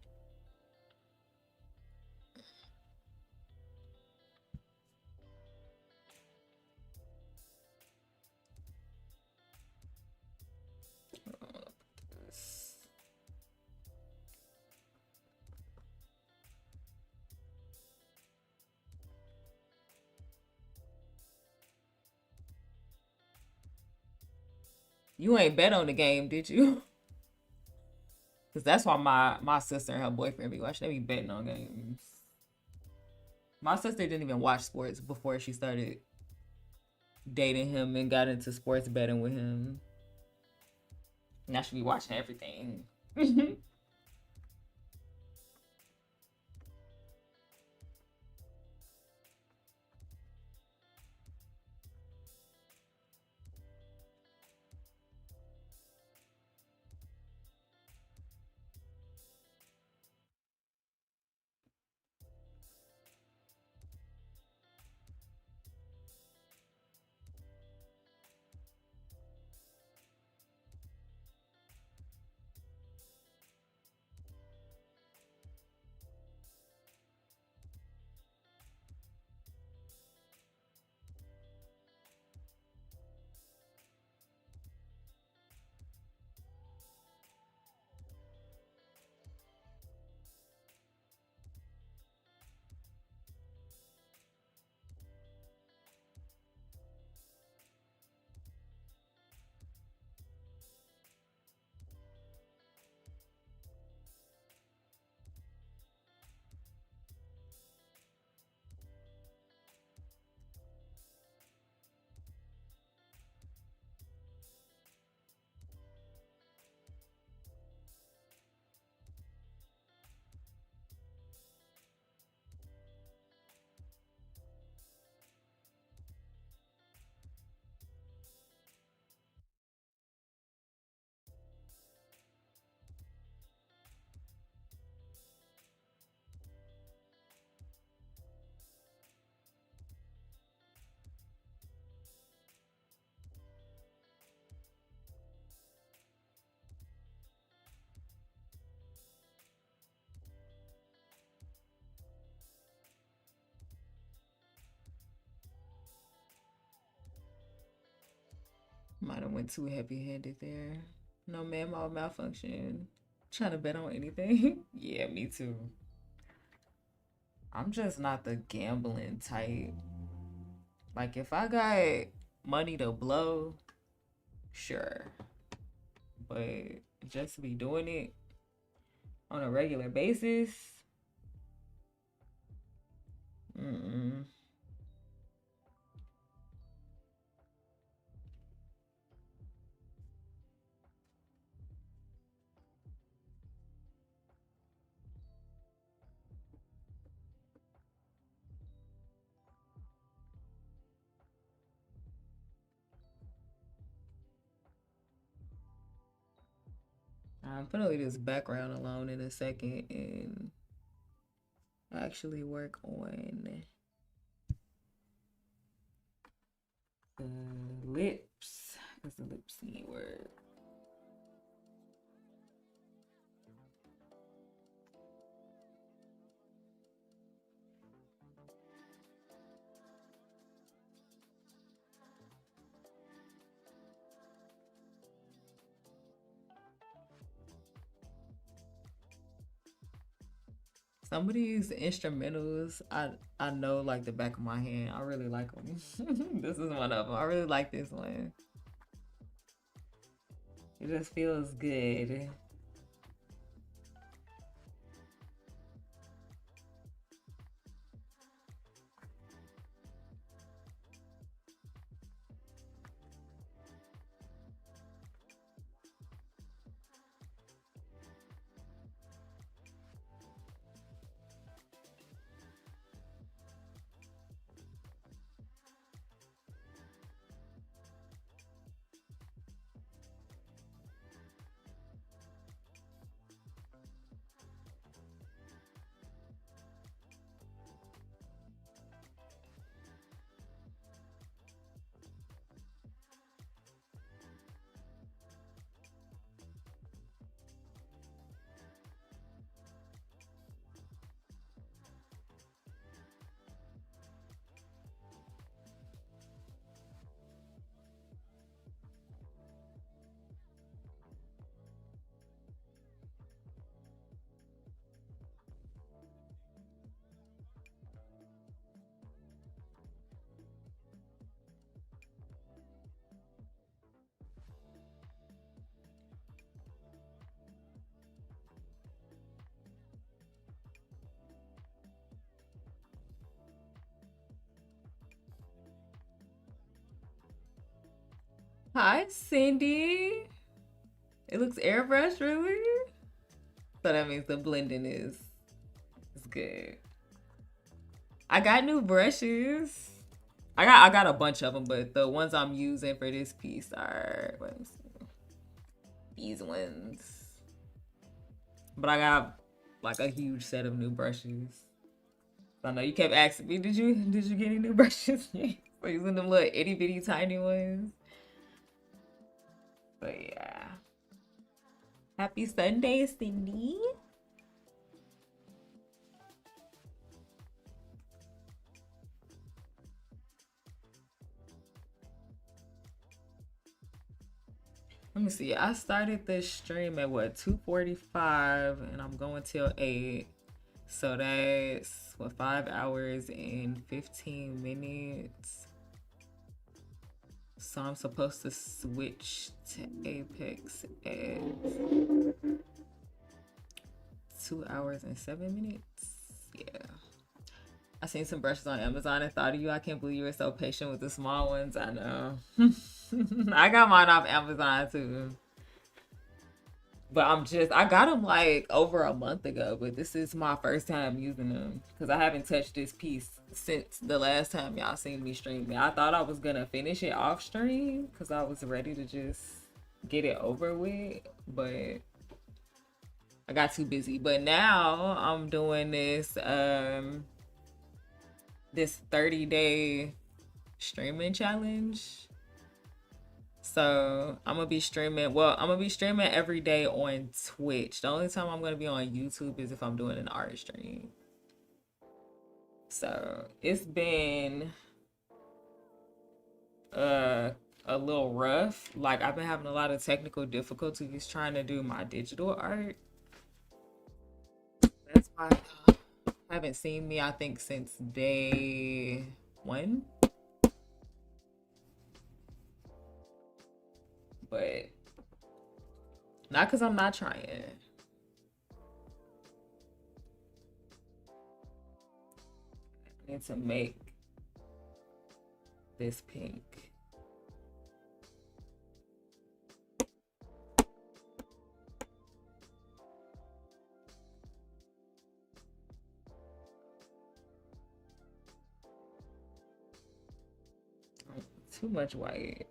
You ain't bet on the game, did you? Because that's why my sister and her boyfriend be watching. They be betting on games. My sister didn't even watch sports before she started dating him and got into sports betting with him. Now she be watching everything. Might have went too heavy-handed there. No, man, my malfunction. Trying to bet on anything? Yeah, me too. I'm just not the gambling type. Like, if I got money to blow, sure. But just to be doing it on a regular basis, mm-mm. I'm gonna leave this background alone in a second and actually work on the lips, because the lips need work. Some of these instrumentals, I know like the back of my hand. I really like them. This is one of them. I really like this one. It just feels good. Hi, Cindy. It looks airbrushed, really? So that means the blending is good. I got new brushes. I got a bunch of them, but the ones I'm using for this piece are these ones. But I got like a huge set of new brushes. I know you kept asking me, did you get any new brushes? So using them little itty bitty tiny ones. But yeah. Happy Sunday, Cindy. Let me see. I started this stream at what 2:45 and I'm going till 8. So that's what 5 hours and 15 minutes. So I'm supposed to switch to Apex at 2 hours and 7 minutes. Yeah. I seen some brushes on Amazon and thought of you. I can't believe you were so patient with the small ones. I know. I got mine off Amazon too. But I got them like over a month ago, but this is my first time using them because I haven't touched this piece since the last time y'all seen me stream it. I thought I was gonna finish it off stream because I was ready to just get it over with, but I got too busy. But now I'm doing this 30-day streaming challenge. So I'm gonna be streaming. Well, I'm gonna be streaming every day on Twitch. The only time I'm gonna be on YouTube is if I'm doing an art stream. So it's been a little rough. Like I've been having a lot of technical difficulties trying to do my digital art. That's why I haven't seen me, I think, since day 1. But not because I'm not trying. I need to make this pink. Too much white.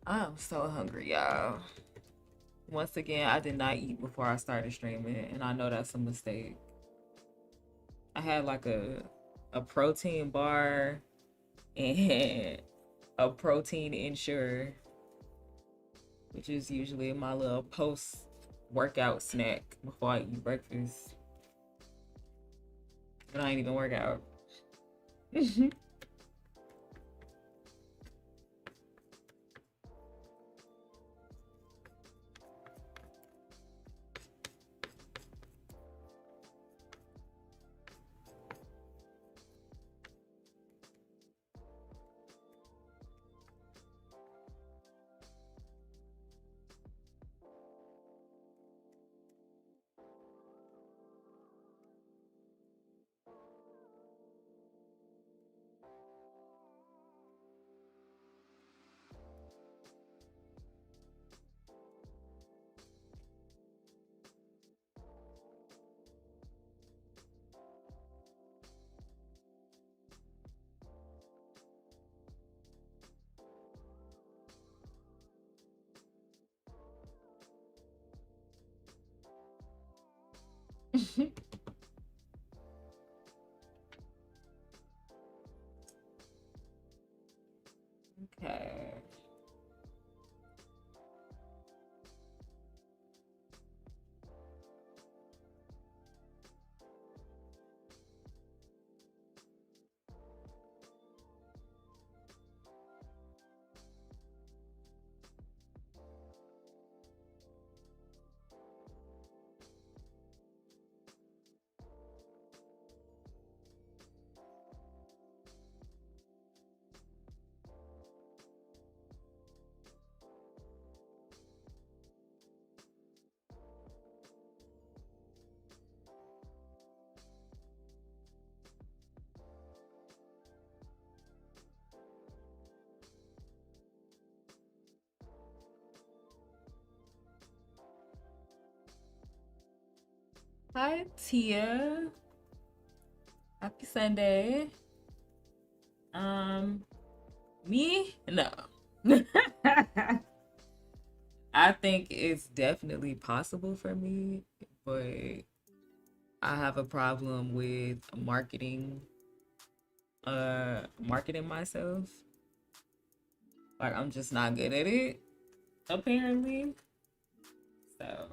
I'm so hungry, y'all. Once again, I did not eat before I started streaming, and I know that's a mistake. I had like a protein bar and a protein ensure, which is usually my little post workout snack before I eat breakfast. But I ain't even work out. Okay. Hi, Tia. Happy Sunday. Me? No. I think it's definitely possible for me, but I have a problem with marketing myself. Like I'm just not good at it, apparently. So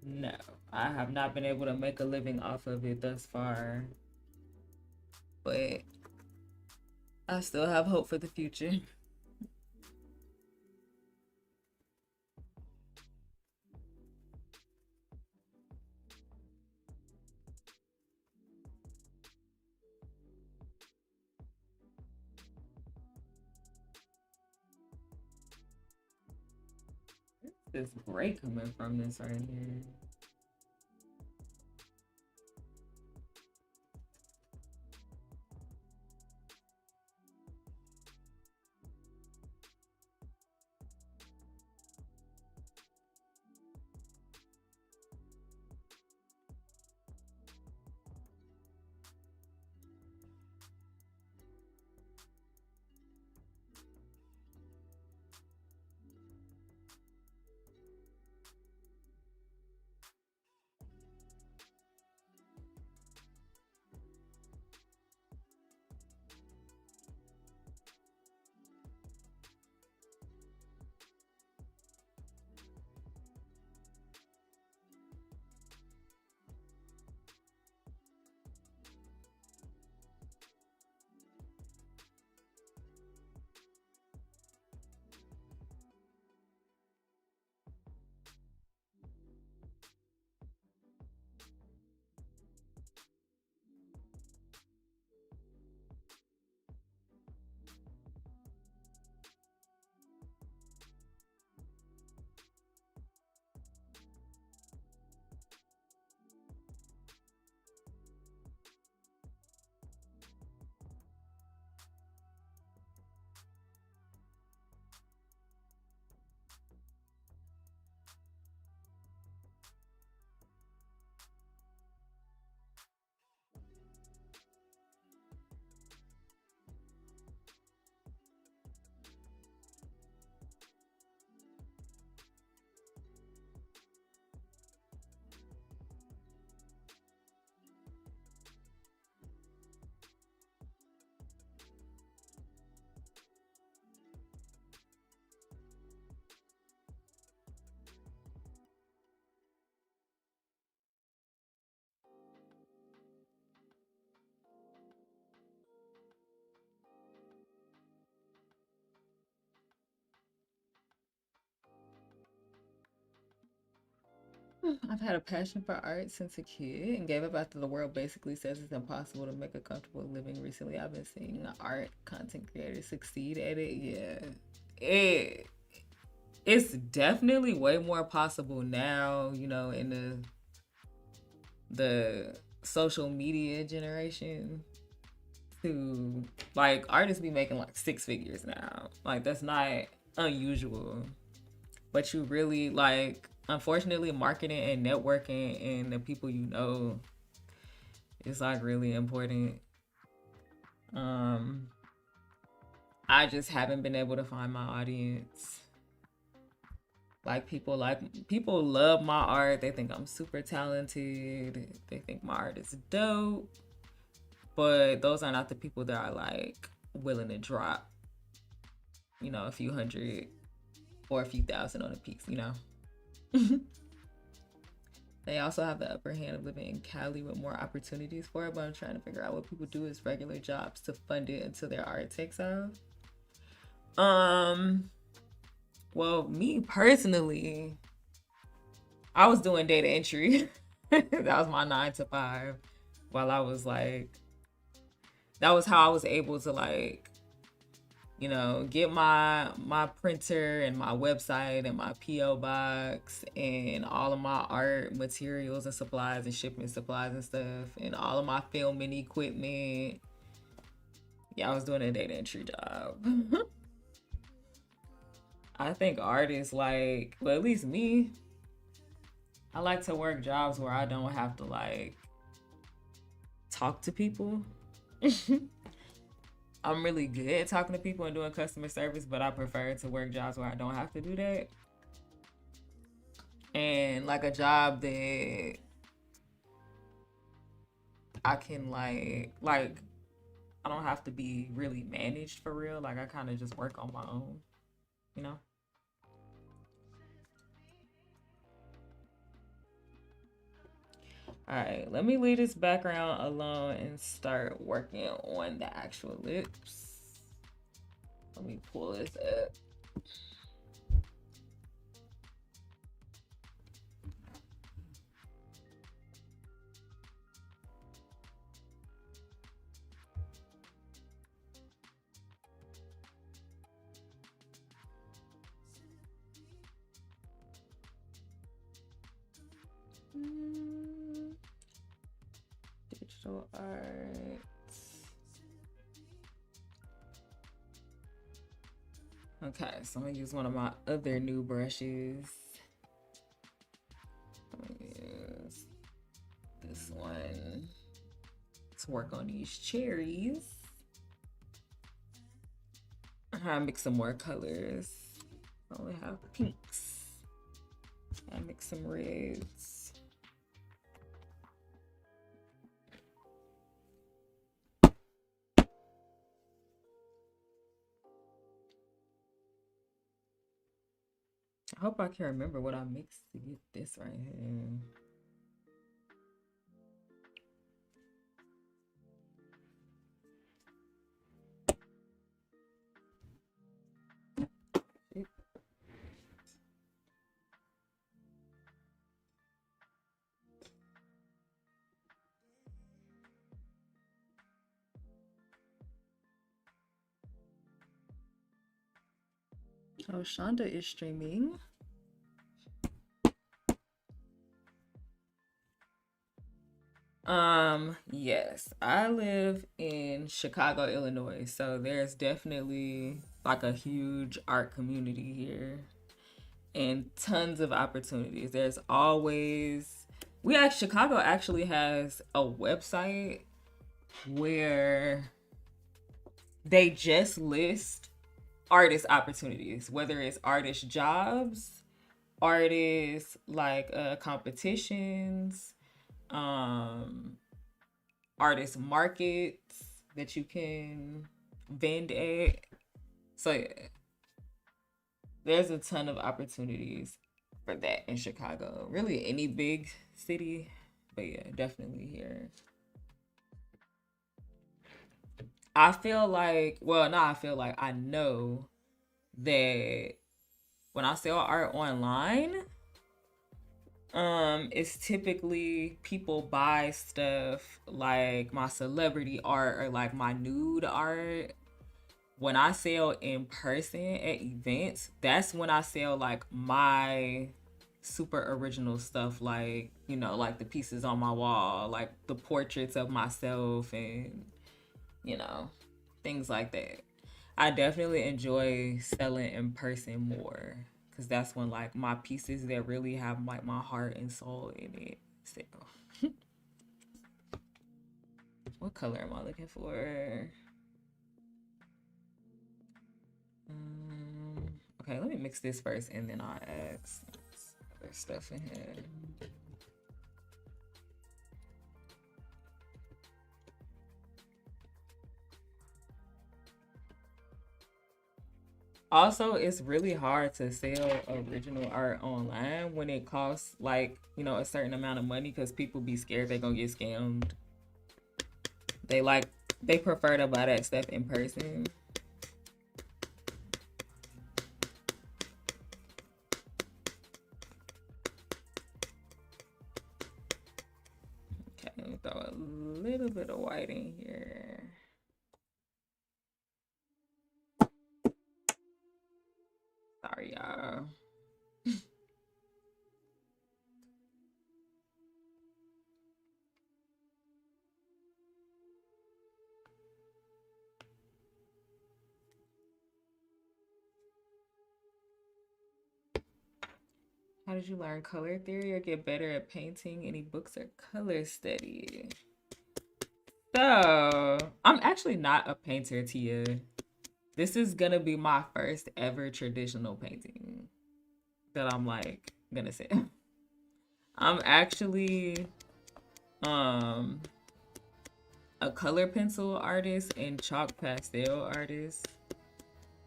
no, I have not been able to make a living off of it thus far. But I still have hope for the future. This break coming from this right here. I've had a passion for art since a kid and gave up after the world basically says it's impossible to make a comfortable living. Recently, I've been seeing art content creators succeed at it. Yeah, it's definitely way more possible now. You know, in the social media generation, to like artists be making like six figures now. Like that's not unusual. But you really like unfortunately marketing and networking and the people you know is like really important. um I just haven't been able to find my audience. Like people love my art. They think I'm super talented. They think my art is dope. But those are not the people that are like willing to drop, you know, a few hundred or a few thousand on a piece, you know. They also have the upper hand of living in Cali with more opportunities for it, but I'm trying to figure out what people do as regular jobs to fund it until their art takes off. Well, me personally, I was doing data entry. That was my 9 to 5. While I was like, that was how I was able to like, you know, get my printer and my website and my PO box and all of my art materials and supplies and shipping supplies and stuff and all of my filming equipment. Yeah, I was doing a data entry job. I think artists like, well, at least me, I like to work jobs where I don't have to like talk to people. I'm really good at talking to people and doing customer service, but I prefer to work jobs where I don't have to do that. And like a job that I can like I don't have to be really managed for real. Like I kind of just work on my own, you know? All right, let me leave this background alone and start working on the actual lips. Let me pull this up. Digital art. Okay, so I'm gonna use one of my other new brushes. I'm gonna use this one to work on these cherries. I mix some more colors. I only have pinks. I mix some reds. I hope I can remember what I mixed to get this right here. Oh, Shonda is streaming. Yes, I live in Chicago, Illinois, so there's definitely like a huge art community here and tons of opportunities. There's always Chicago actually has a website where they just list artist opportunities, whether it's artist jobs, artist like competitions, artist markets that you can vend at. So yeah, there's a ton of opportunities for that in Chicago. Really any big city, but yeah, definitely here. I feel like, well, not I feel like, I know that when I sell art online, it's typically people buy stuff like my celebrity art or like my nude art. When I sell in person at events, that's when I sell like my super original stuff, like, you know, like the pieces on my wall, like the portraits of myself and, you know, things like that. I definitely enjoy selling in person more because that's when like my pieces that really have like my heart and soul in it sell. What color am I looking for? Okay, let me mix this first and then I'll add some other stuff in here. Also, it's really hard to sell original art online when it costs like, you know, a certain amount of money because people be scared they're gonna get scammed. They prefer to buy that stuff in person. Okay, let me throw a little bit of white in here. Sorry, y'all. How did you learn color theory or get better at painting? Any books or color study? So, I'm actually not a painter, Tia. This is gonna be my first ever traditional painting that I'm like gonna say. I'm actually a color pencil artist and chalk pastel artist.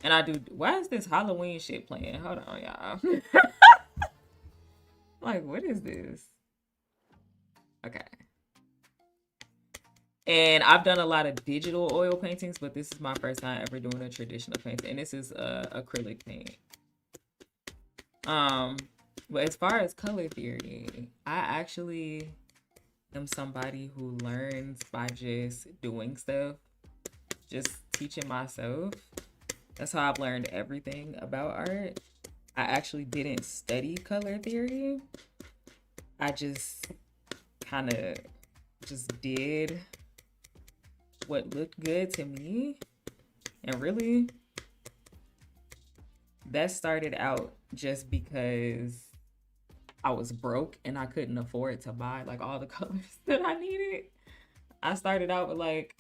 And I do, why is this Halloween shit playing? Hold on, y'all. Like, what is this? Okay. And I've done a lot of digital oil paintings, but this is my first time ever doing a traditional painting. And this is acrylic paint. But as far as color theory, I actually am somebody who learns by just doing stuff, just teaching myself. That's how I've learned everything about art. I actually didn't study color theory. I just kind of just did what looked good to me. And really, that started out just because I was broke and I couldn't afford to buy like all the colors that I needed. I started out with like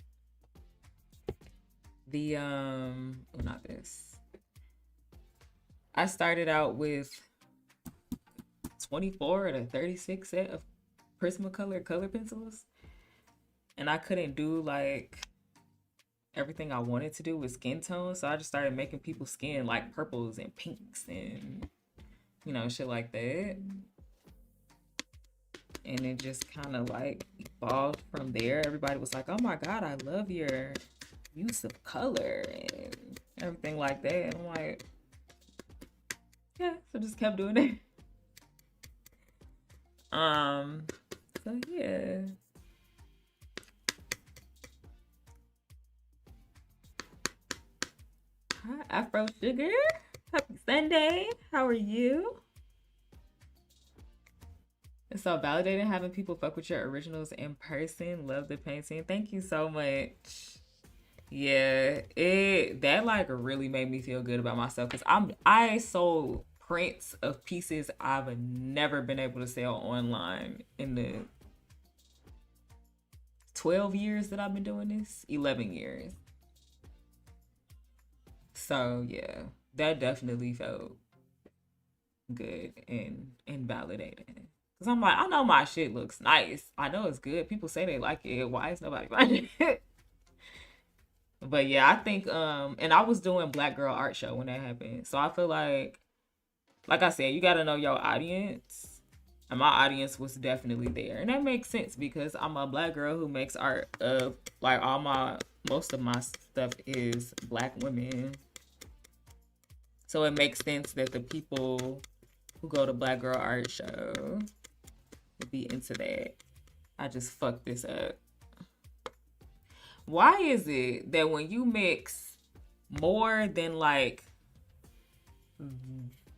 the not this. I started out with 24 to 36 set of Prismacolor color pencils, and I couldn't do like everything I wanted to do with skin tones, so I just started making people's skin like purples and pinks and shit like that. And it just kind of like evolved from there. Everybody was like, oh my god, I love your use of color and everything like that. And I'm like, yeah, so just kept doing it. So yeah. Hi, Afro Sugar. Happy Sunday. How are you? It's so validating having people fuck with your originals in person. Love the painting. Thank you so much. Yeah, that like really made me feel good about myself because I sold prints of pieces I've never been able to sell online in the 12 years that I've been doing this, 11 years. So yeah, that definitely felt good and validating. Cause I'm like, I know my shit looks nice. I know it's good. People say they like it. Why is nobody buying it? But yeah, I think and I was doing Black Girl Art Show when that happened. So I feel like I said, you gotta know your audience. And my audience was definitely there. And that makes sense because I'm a Black girl who makes art of like most of my stuff is Black women. So it makes sense that the people who go to Black Girl Art Show would be into that. I just fucked this up. Why is it that when you mix more than like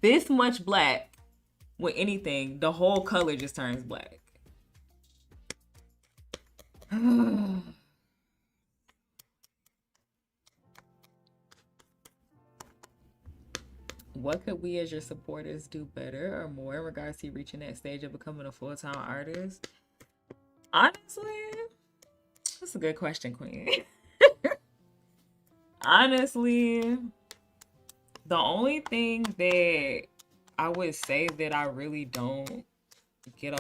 this much black with anything, the whole color just turns black? What could we as your supporters do better or more in regards to reaching that stage of becoming a full-time artist? Honestly, that's a good question, Queen. Honestly, the only thing that I would say that I really don't get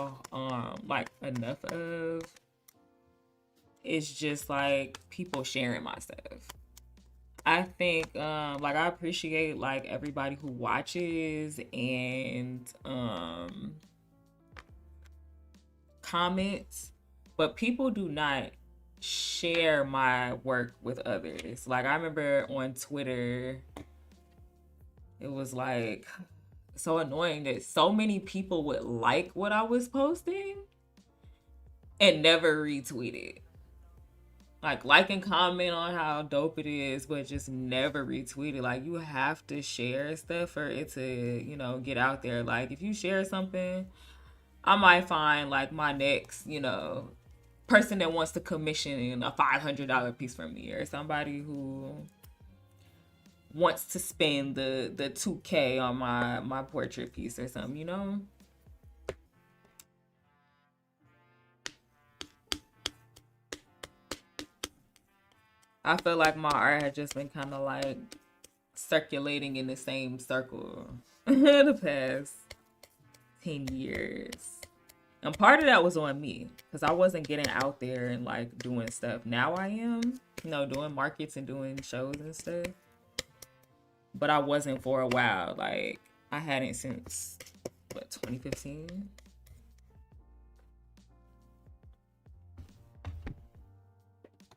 like enough of is just like people sharing my stuff. I think like I appreciate like everybody who watches and comments, but people do not share my work with others. Like I remember on Twitter, it was like so annoying that so many people would like what I was posting and never retweet it. Like and comment on how dope it is, but just never retweet it. Like you have to share stuff for it to, get out there. Like if you share something, I might find like my next, person that wants to commission a $500 piece from me, or somebody who wants to spend the 2K on my portrait piece or something, you know? I feel like my art had just been kind of like circulating in the same circle the past 10 years. And part of that was on me because I wasn't getting out there and like doing stuff. Now I am, you know, doing markets and doing shows and stuff. But I wasn't for a while. Like I hadn't since what, 2015?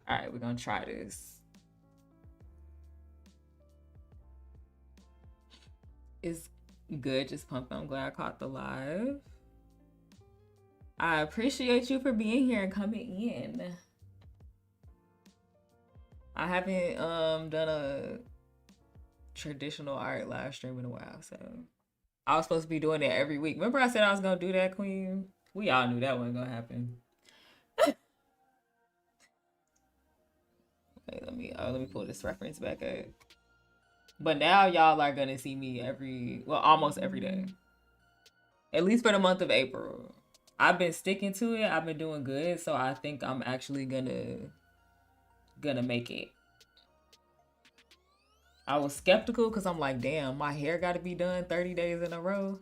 All right, we're gonna try this. It's good, just pumping. I'm glad I caught the live. I appreciate you for being here and coming in. I haven't done a traditional art live stream in a while, so I was supposed to be doing it every week. Remember I said I was gonna do that, Queen? We all knew that wasn't gonna happen. Okay, let me pull this reference back up. But now y'all are gonna see me almost every day. At least for the month of April. I've been sticking to it. I've been doing good, so I think I'm actually gonna make it. I was skeptical because I'm like, damn, my hair got to be done 30 days in a row.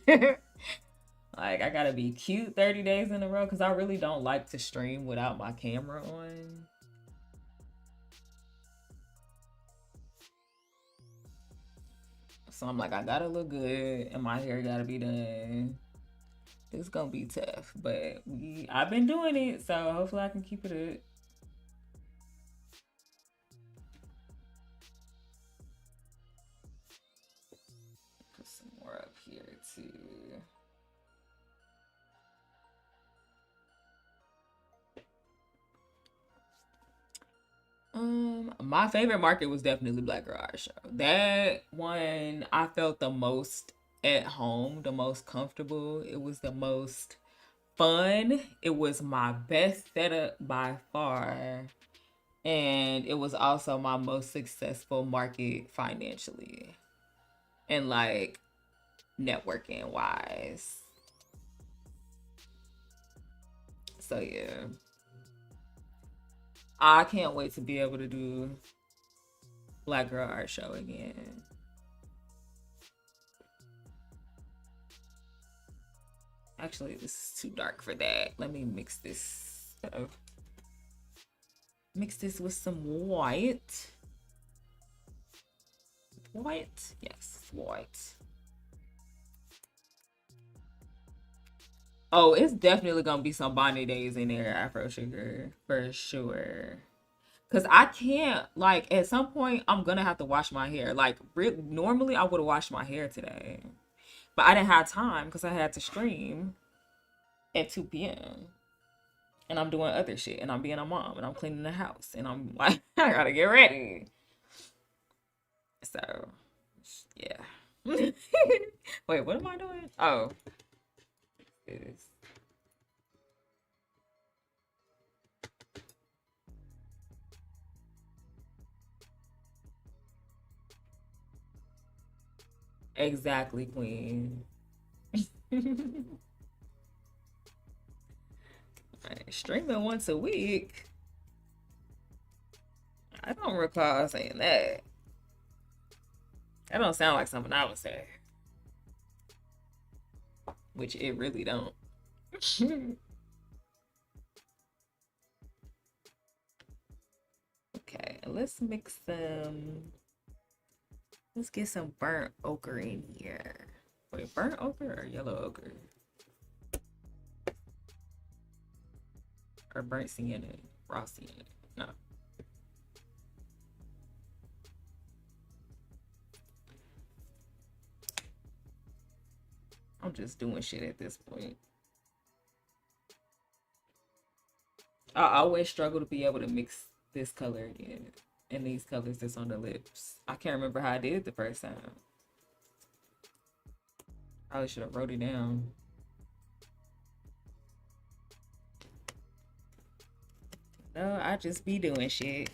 Like, I gotta be cute 30 days in a row because I really don't like to stream without my camera on. So I'm like, I gotta look good and my hair gotta be done. It's gonna be tough, but I've been doing it, so hopefully I can keep it up. Put some more up here too. My favorite market was definitely Black Girl Art Show. That one I felt the most at home, the most comfortable. It was the most fun. It was my best setup by far. And it was also my most successful market financially. And like networking wise. So yeah. I can't wait to be able to do Black Girl Art Show again. Actually, this is too dark for that. Let me mix this. Mix this with some white. White? Yes, white. Oh, it's definitely gonna be some Bonnie Days in there, Afro Sugar, for sure. Cause I can't, like, at some point I'm gonna have to wash my hair. Like, normally I would have washed my hair today, but I didn't have time because I had to stream at 2 p.m. and I'm doing other shit and I'm being a mom and I'm cleaning the house and I'm like, I gotta get ready. So, yeah. Wait, what am I doing? Oh. Is exactly, Queen. Streaming once a week. I don't recall saying that. That don't sound like something I would say. Which it really don't. Okay, let's mix some. Let's get some burnt ochre in here. Wait, burnt ochre or yellow ochre? Or burnt sienna? Raw sienna? No. I'm just doing shit at this point. I always struggle to be able to mix this color again and these colors that's on the lips. I can't remember how I did it the first time. Probably should have wrote it down. No, I just be doing shit.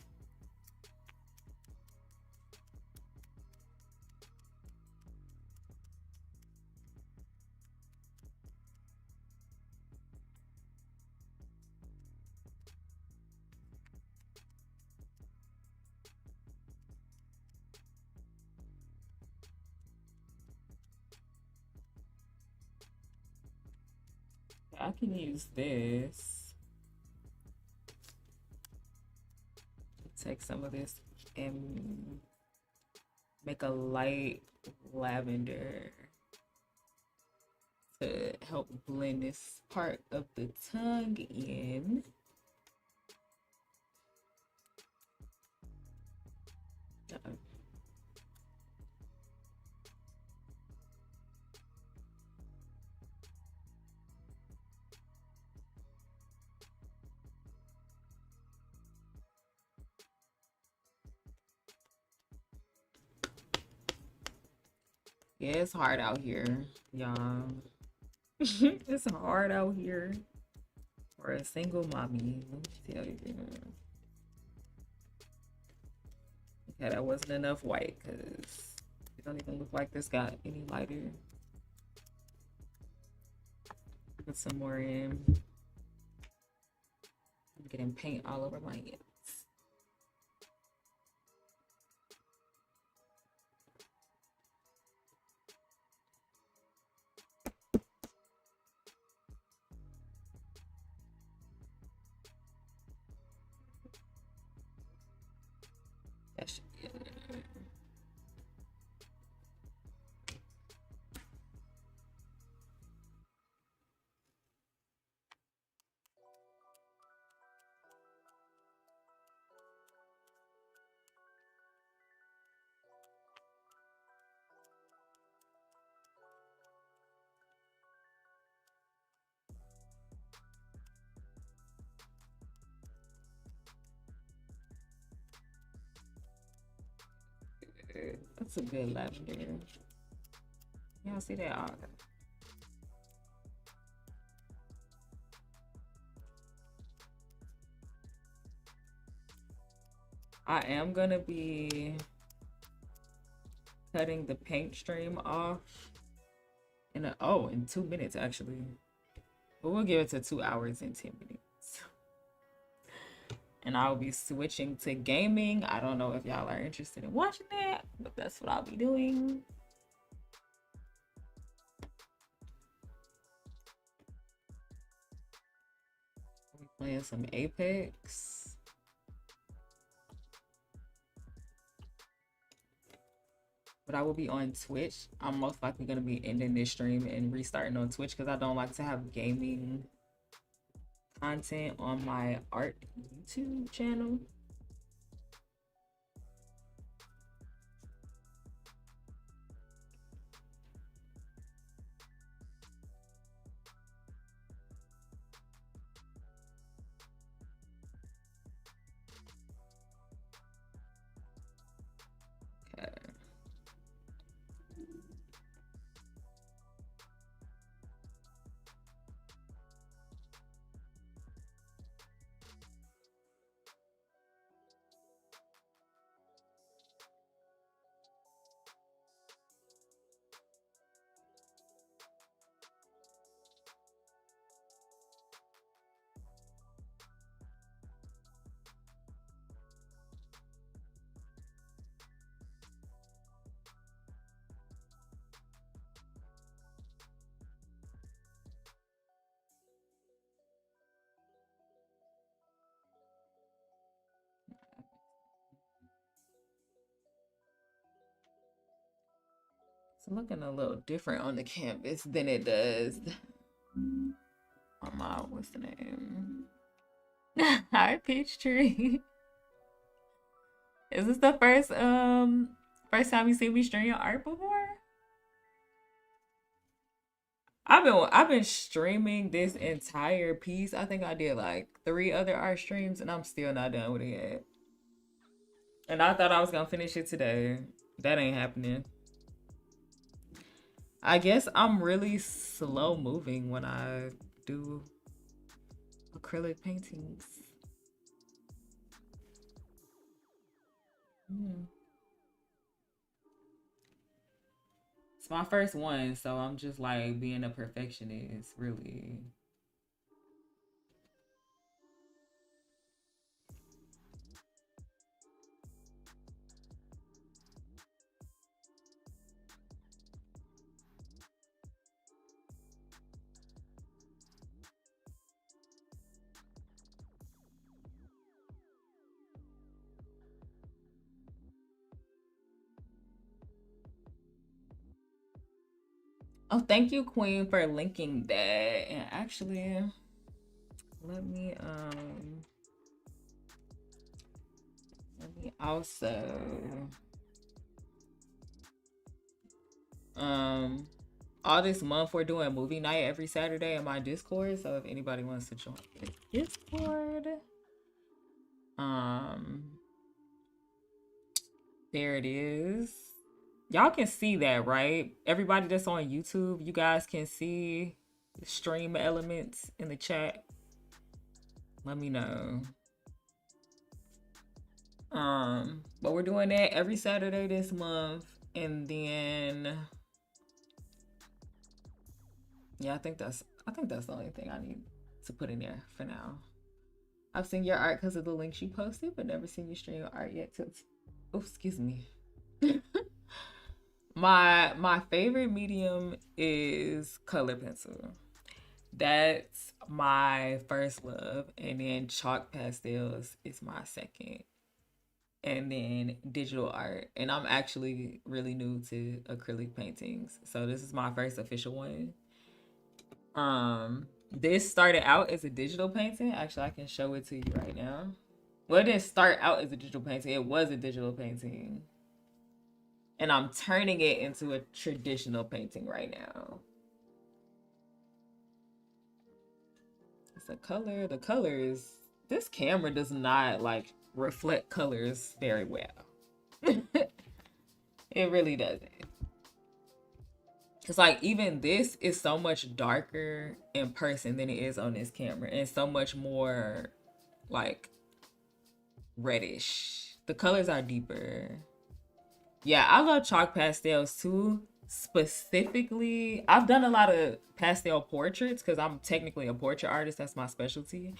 I can use this. Take some of this and make a light lavender to help blend this part of the tongue in. Uh-oh. Yeah, it's hard out here, y'all. It's hard out here for a single mommy. Let me tell you. Okay, that wasn't enough white because it don't even look like this got any lighter. Put some more in. I'm getting paint all over my hands. That should be it. That's a good lavender. Y'all see that? Oh, I am gonna be cutting the paint stream off in 2 minutes actually. But we'll give it to 2 hours and 10 minutes. And I'll be switching to gaming. I don't know if y'all are interested in watching that, but that's what I'll be doing. We're playing some Apex. But I will be on Twitch. I'm most likely going to be ending this stream and restarting on Twitch because I don't like to have gaming content on my art YouTube channel. Okay. It's looking a little different on the canvas than it does on my, what's the name? Hi, Peachtree. Is this the first time you see me stream your art before? I've been streaming this entire piece. I think I did like 3 other art streams and I'm still not done with it yet. And I thought I was gonna finish it today. That ain't happening. I guess I'm really slow moving when I do acrylic paintings. It's my first one, so I'm just like being a perfectionist, really. Oh, thank you, Queen, for linking that. And actually, let me also all this month we're doing movie night every Saturday in my Discord. So if anybody wants to join the Discord, there it is. Y'all can see that, right? Everybody that's on YouTube, you guys can see the stream elements in the chat. Let me know. But we're doing that every Saturday this month, and then yeah, I think that's the only thing I need to put in there for now. I've seen your art because of the links you posted, but never seen you stream your art yet. Oh, excuse me. My favorite medium is color pencil. That's my first love, and then chalk pastels is my second, and then digital art. And I'm actually really new to acrylic paintings, so this is my first official one. This started out as a digital painting. Actually, I can show it to you right now. Well, it didn't start out as a digital painting. It was a digital painting, and I'm turning it into a traditional painting right now. It's a color. The colors. This camera does not like reflect colors very well. It really doesn't. It's like even this is so much darker in person than it is on this camera, and so much more like reddish. The colors are deeper. Yeah, I love chalk pastels too. Specifically, I've done a lot of pastel portraits because I'm technically a portrait artist. That's my specialty.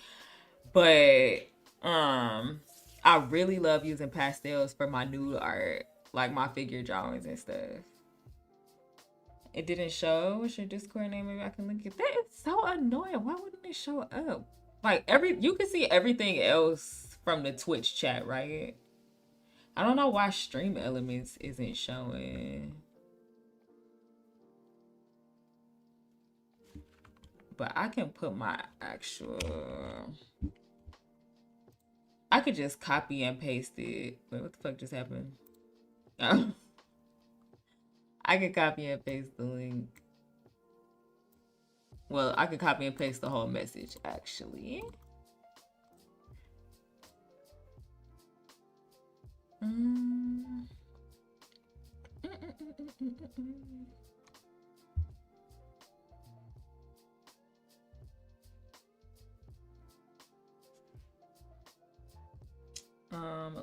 But I really love using pastels for my nude art, like my figure drawings and stuff. It didn't show. What's your Discord name? Maybe I can link it. That is so annoying. Why wouldn't it show up? Like you can see everything else from the Twitch chat, right? I don't know why Stream Elements isn't showing. But I can put my actual... I could just copy and paste it. Wait, what the fuck just happened? Oh. I could copy and paste the link. Well, I could copy and paste the whole message, actually.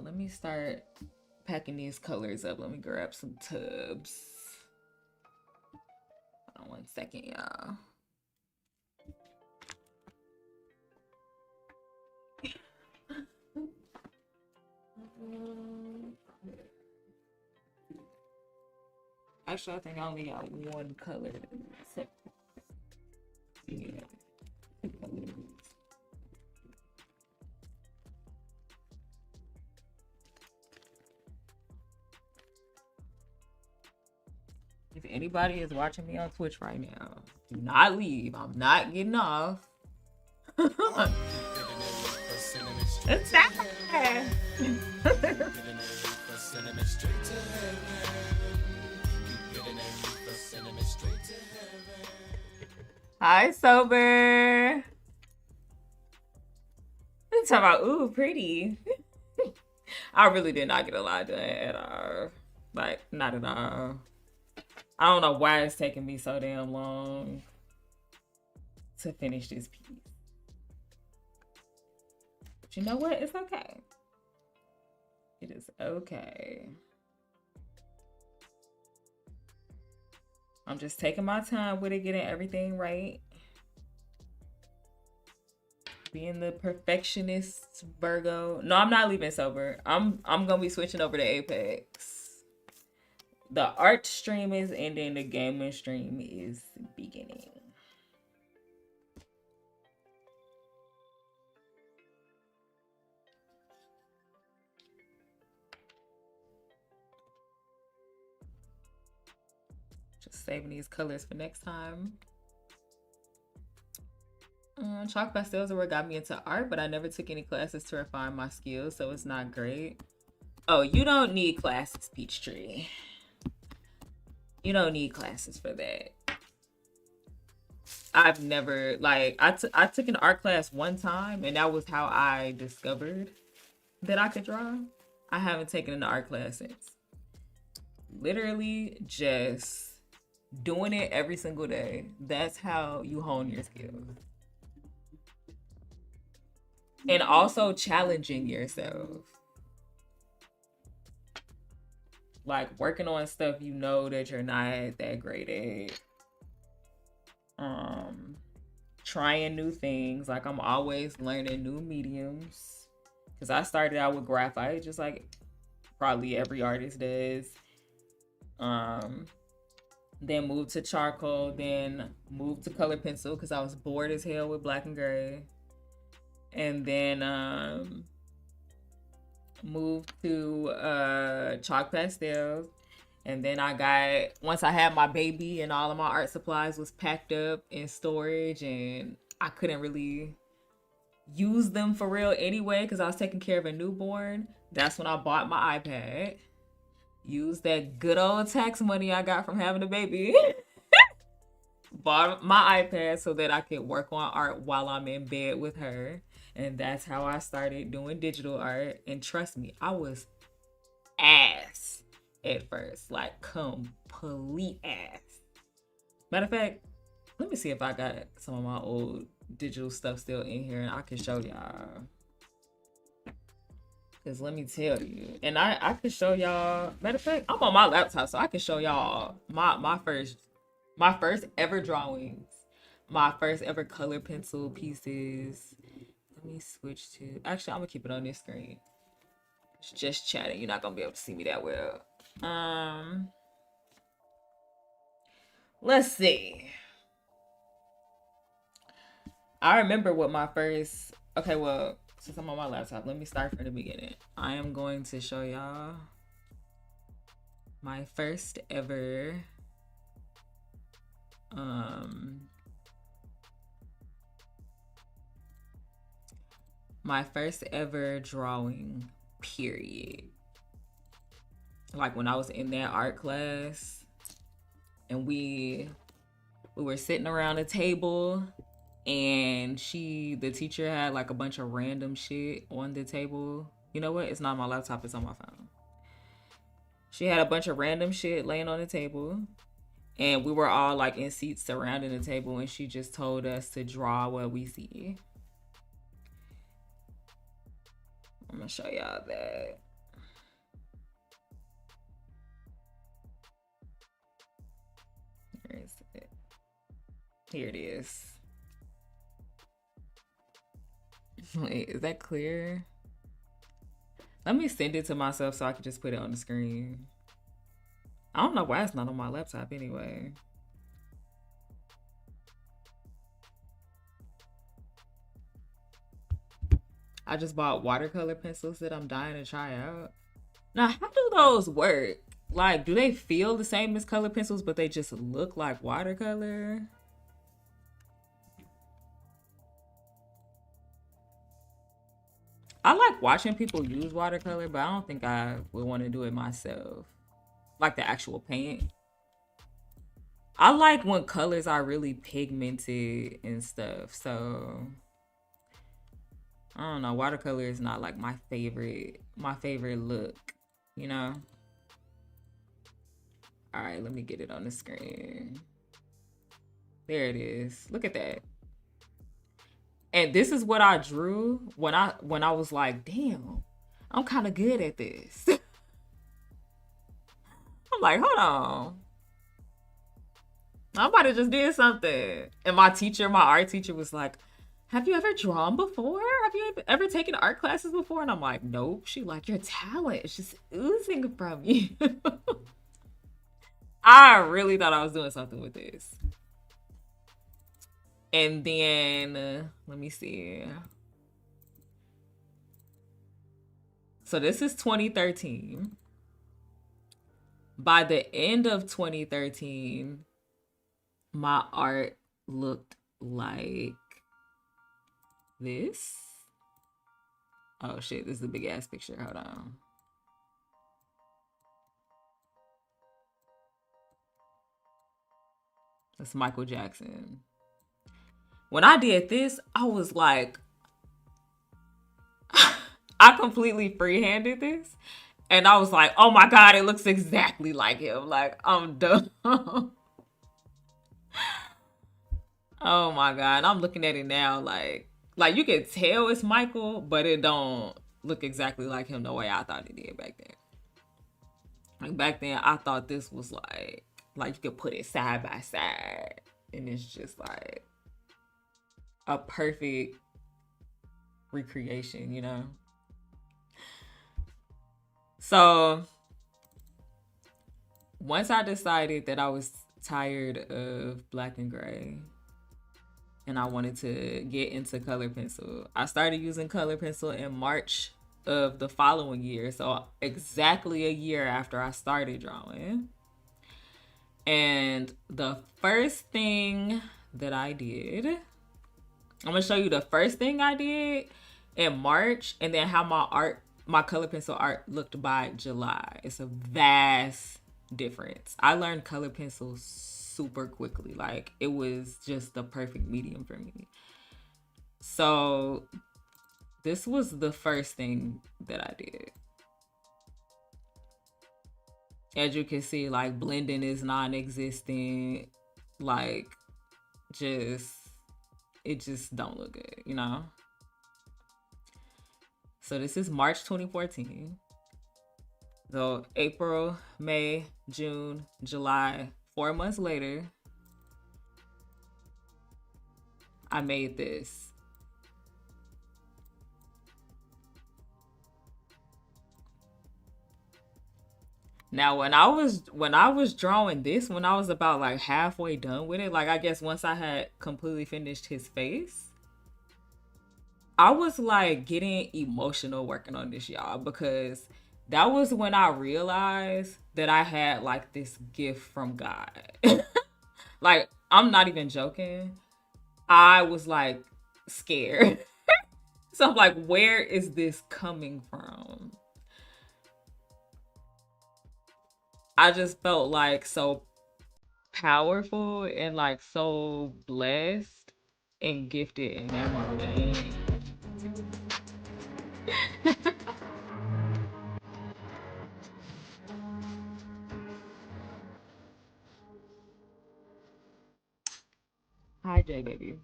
Let me start packing these colors up. Let me grab some tubs. Hold on 1 second, y'all. Actually, I think I only got one color. Yeah. If anybody is watching me on Twitch right now, do not leave. I'm not getting off. It's sad. Hi, Sober. Let's talk about, ooh, pretty. I really did not get a lot done at all. Like, not at all. I don't know why it's taking me so damn long to finish this piece. But you know what? It's okay. It is okay. I'm just taking my time with it, getting everything right. Being the perfectionist Virgo. No, I'm not leaving Sober. I'm gonna be switching over to Apex. The art stream is ending, the gaming stream is beginning. Just saving these colors for next time. Chalk pastels are what got me into art, but I never took any classes to refine my skills, so it's not great. Oh, you don't need classes, Peachtree. You don't need classes for that. I've never, like, I took an art class one time, and that was how I discovered that I could draw. I haven't taken an art class since. Literally just doing it every single day. That's how you hone your skills. And also challenging yourself. Like working on stuff you know that you're not that great at. Trying new things. Like I'm always learning new mediums. Because I started out with graphite, just like probably every artist does. Then moved to charcoal, then moved to color pencil because I was bored as hell with black and gray. And then moved to chalk pastels. And then once I had my baby and all of my art supplies was packed up in storage and I couldn't really use them for real anyway because I was taking care of a newborn. That's when I bought my iPad. Used that good old tax money I got from having a baby. Bought my iPad so that I could work on art while I'm in bed with her. And that's how I started doing digital art. And trust me, I was ass at first. Like, complete ass. Matter of fact, let me see if I got some of my old digital stuff still in here and I can show y'all. Because let me tell you. And I can show y'all. Matter of fact, I'm on my laptop, so I can show y'all my first ever drawings. My first ever color pencil pieces. Let me switch to... Actually, I'm going to keep it on this screen. It's just chatting. You're not going to be able to see me that well. Let's see. I remember what my first... Okay, well, since I'm on my laptop, let me start from the beginning. I am going to show y'all my first ever... my first ever drawing, period. Like when I was in that art class and we were sitting around a table and the teacher had like a bunch of random shit on the table. You know what? It's not on my laptop, it's on my phone. She had a bunch of random shit laying on the table and we were all like in seats surrounding the table and she just told us to draw what we see. I'm gonna show y'all that. Where is it? Here it is. Wait, is that clear? Let me send it to myself so I can just put it on the screen. I don't know why it's not on my laptop anyway. I just bought watercolor pencils that I'm dying to try out. Now, how do those work? Like, do they feel the same as color pencils, but they just look like watercolor? I like watching people use watercolor, but I don't think I would want to do it myself. Like the actual paint. I like when colors are really pigmented and stuff, so... I don't know, watercolor is not like my favorite look, you know? All right, let me get it on the screen. There it is. Look at that. And this is what I drew when I was like, damn, I'm kind of good at this. I'm like, hold on. I might have just did something. And my art teacher was like, have you ever drawn before? Have you ever taken art classes before? And I'm like, nope. She like, your talent is just oozing from you. I really thought I was doing something with this. And then, let me see. So this is 2013. By the end of 2013, my art looked like this. Oh shit, this is a big ass picture. Hold on. That's Michael Jackson. When I did this, I was like, I completely freehanded this. And I was like, oh my God, it looks exactly like him. Like, I'm done. Oh my God. I'm looking at it now like you can tell it's Michael, but it don't look exactly like him the way I thought it did back then. Like back then, I thought this was like you could put it side by side. And it's just like a perfect recreation, you know? So once I decided that I was tired of black and gray and I wanted to get into color pencil, I started using color pencil in March of the following year. So exactly a year after I started drawing. And the first thing that I did, I'm gonna show you the first thing I did in March and then how my color pencil art looked by July. It's a vast difference. I learned color pencil super quickly. Like it was just the perfect medium for me. So this was the first thing that I did. As you can see, like blending is non-existent. Like it just don't look good, you know? So this is March 2014. So April, May, June, July, 4 months later, I made this. Now, when I was drawing this, when I was about like halfway done with it, like I guess once I had completely finished his face, I was like getting emotional working on this, y'all, because that was when I realized that I had like this gift from God. Like, I'm not even joking. I was like scared. So I'm like, where is this coming from? I just felt like so powerful and like so blessed and gifted in that moment. Hi, J baby.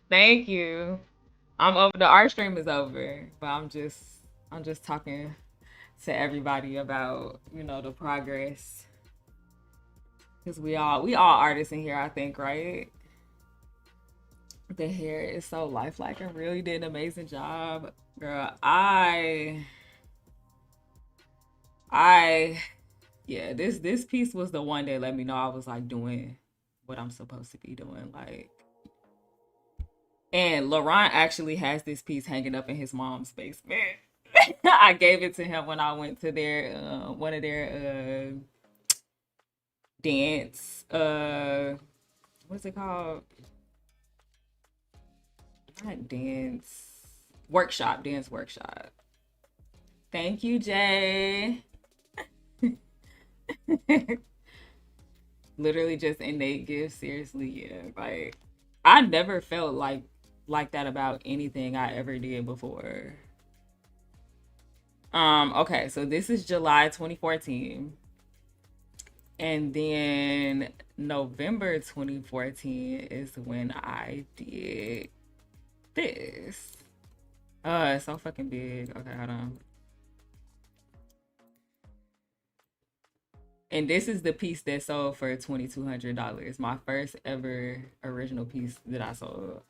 Thank you. I'm over. The art stream is over, but I'm just talking to everybody about the progress, because we all artists in here, I think, right? The hair is so lifelike and real. You did an amazing job, girl. I yeah, this piece was the one that let me know I was like doing what I'm supposed to be doing. Like, and Laurent actually has this piece hanging up in his mom's basement. I gave it to him when I went to their one of their dance what's it called? Not dance workshop. Thank you, Jay. Literally just innate gifts. Seriously, yeah. Like I never felt like that about anything I ever did before. Okay, so this is July 2014. And then November 2014 is when I did this. It's so fucking big. Okay, hold on. And this is the piece that sold for $2,200. My first ever original piece that I sold.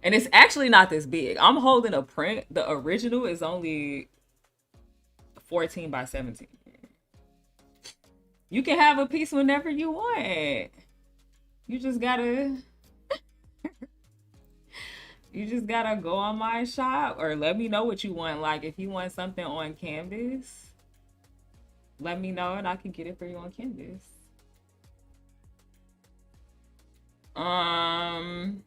And it's actually not this big. I'm holding a print. The original is only 14 by 17. You can have a piece whenever you want. You just gotta go on my shop or let me know what you want. Like if you want something on canvas, let me know and I can get it for you on canvas. Um,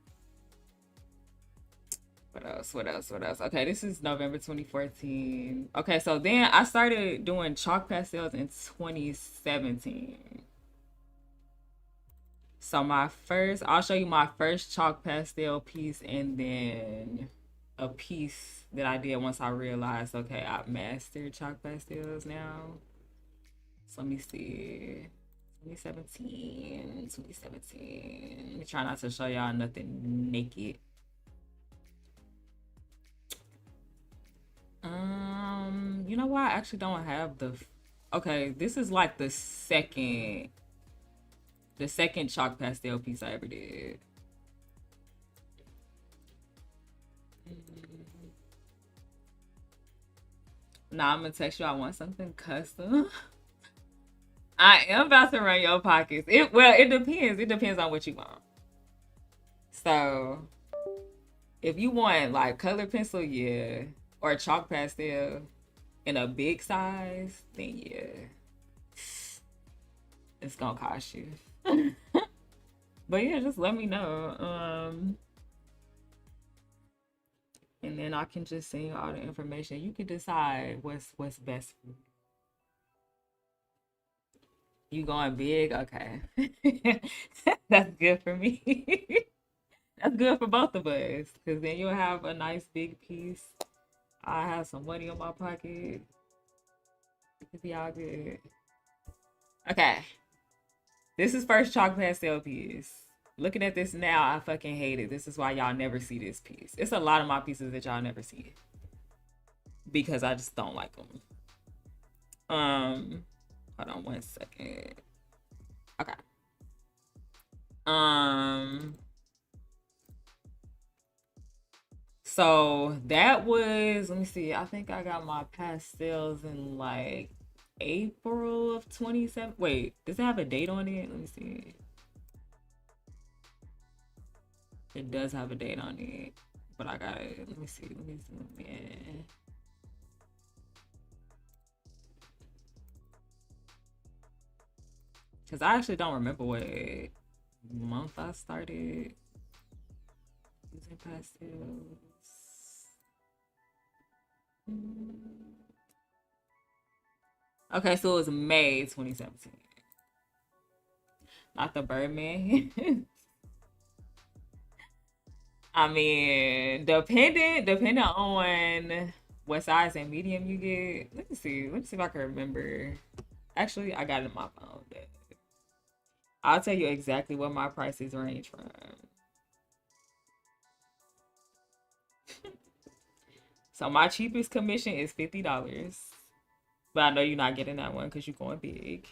what else? What else? What else? Okay, this is November 2014. Okay, so then I started doing chalk pastels in 2017. So I'll show you my first chalk pastel piece and then a piece that I did once I realized, okay, I mastered chalk pastels now. So let me see. 2017. Let me try not to show y'all nothing naked. You know what? I actually don't have okay, this is like the second chalk pastel piece I ever did. Nah, I'm gonna text you. I want something custom. I am about to run your pockets. It depends. It depends on what you want. So if you want like color pencil, yeah, or chalk pastel in a big size, then yeah, it's gonna cost you. But yeah, just let me know. And then I can just send you all the information. You can decide what's best for you. You going big? Okay. That's good for me. That's good for both of us. Because then you'll have a nice big piece. I have some money in my pocket. It'll be all good. Okay. This is first chalk pastel piece. Looking at this now, I fucking hate it. This is why y'all never see this piece. It's a lot of my pieces that y'all never see. Because I just don't like them. Hold on one second. Okay. So that was, let me see, I think I got my pastels in like April of 27. Wait, does it have a date on it? Let me see. It does have a date on it, but I got it. Let me see. Yeah. Because I actually don't remember what month I started using pastels. Okay, so it was May 2017. Not the Birdman. I mean, depending on what size and medium you get. Let me see if I can remember. Actually, I got it in my phone. I'll tell you exactly what my prices range from. So my cheapest commission is $50. But I know you're not getting that one because you're going big.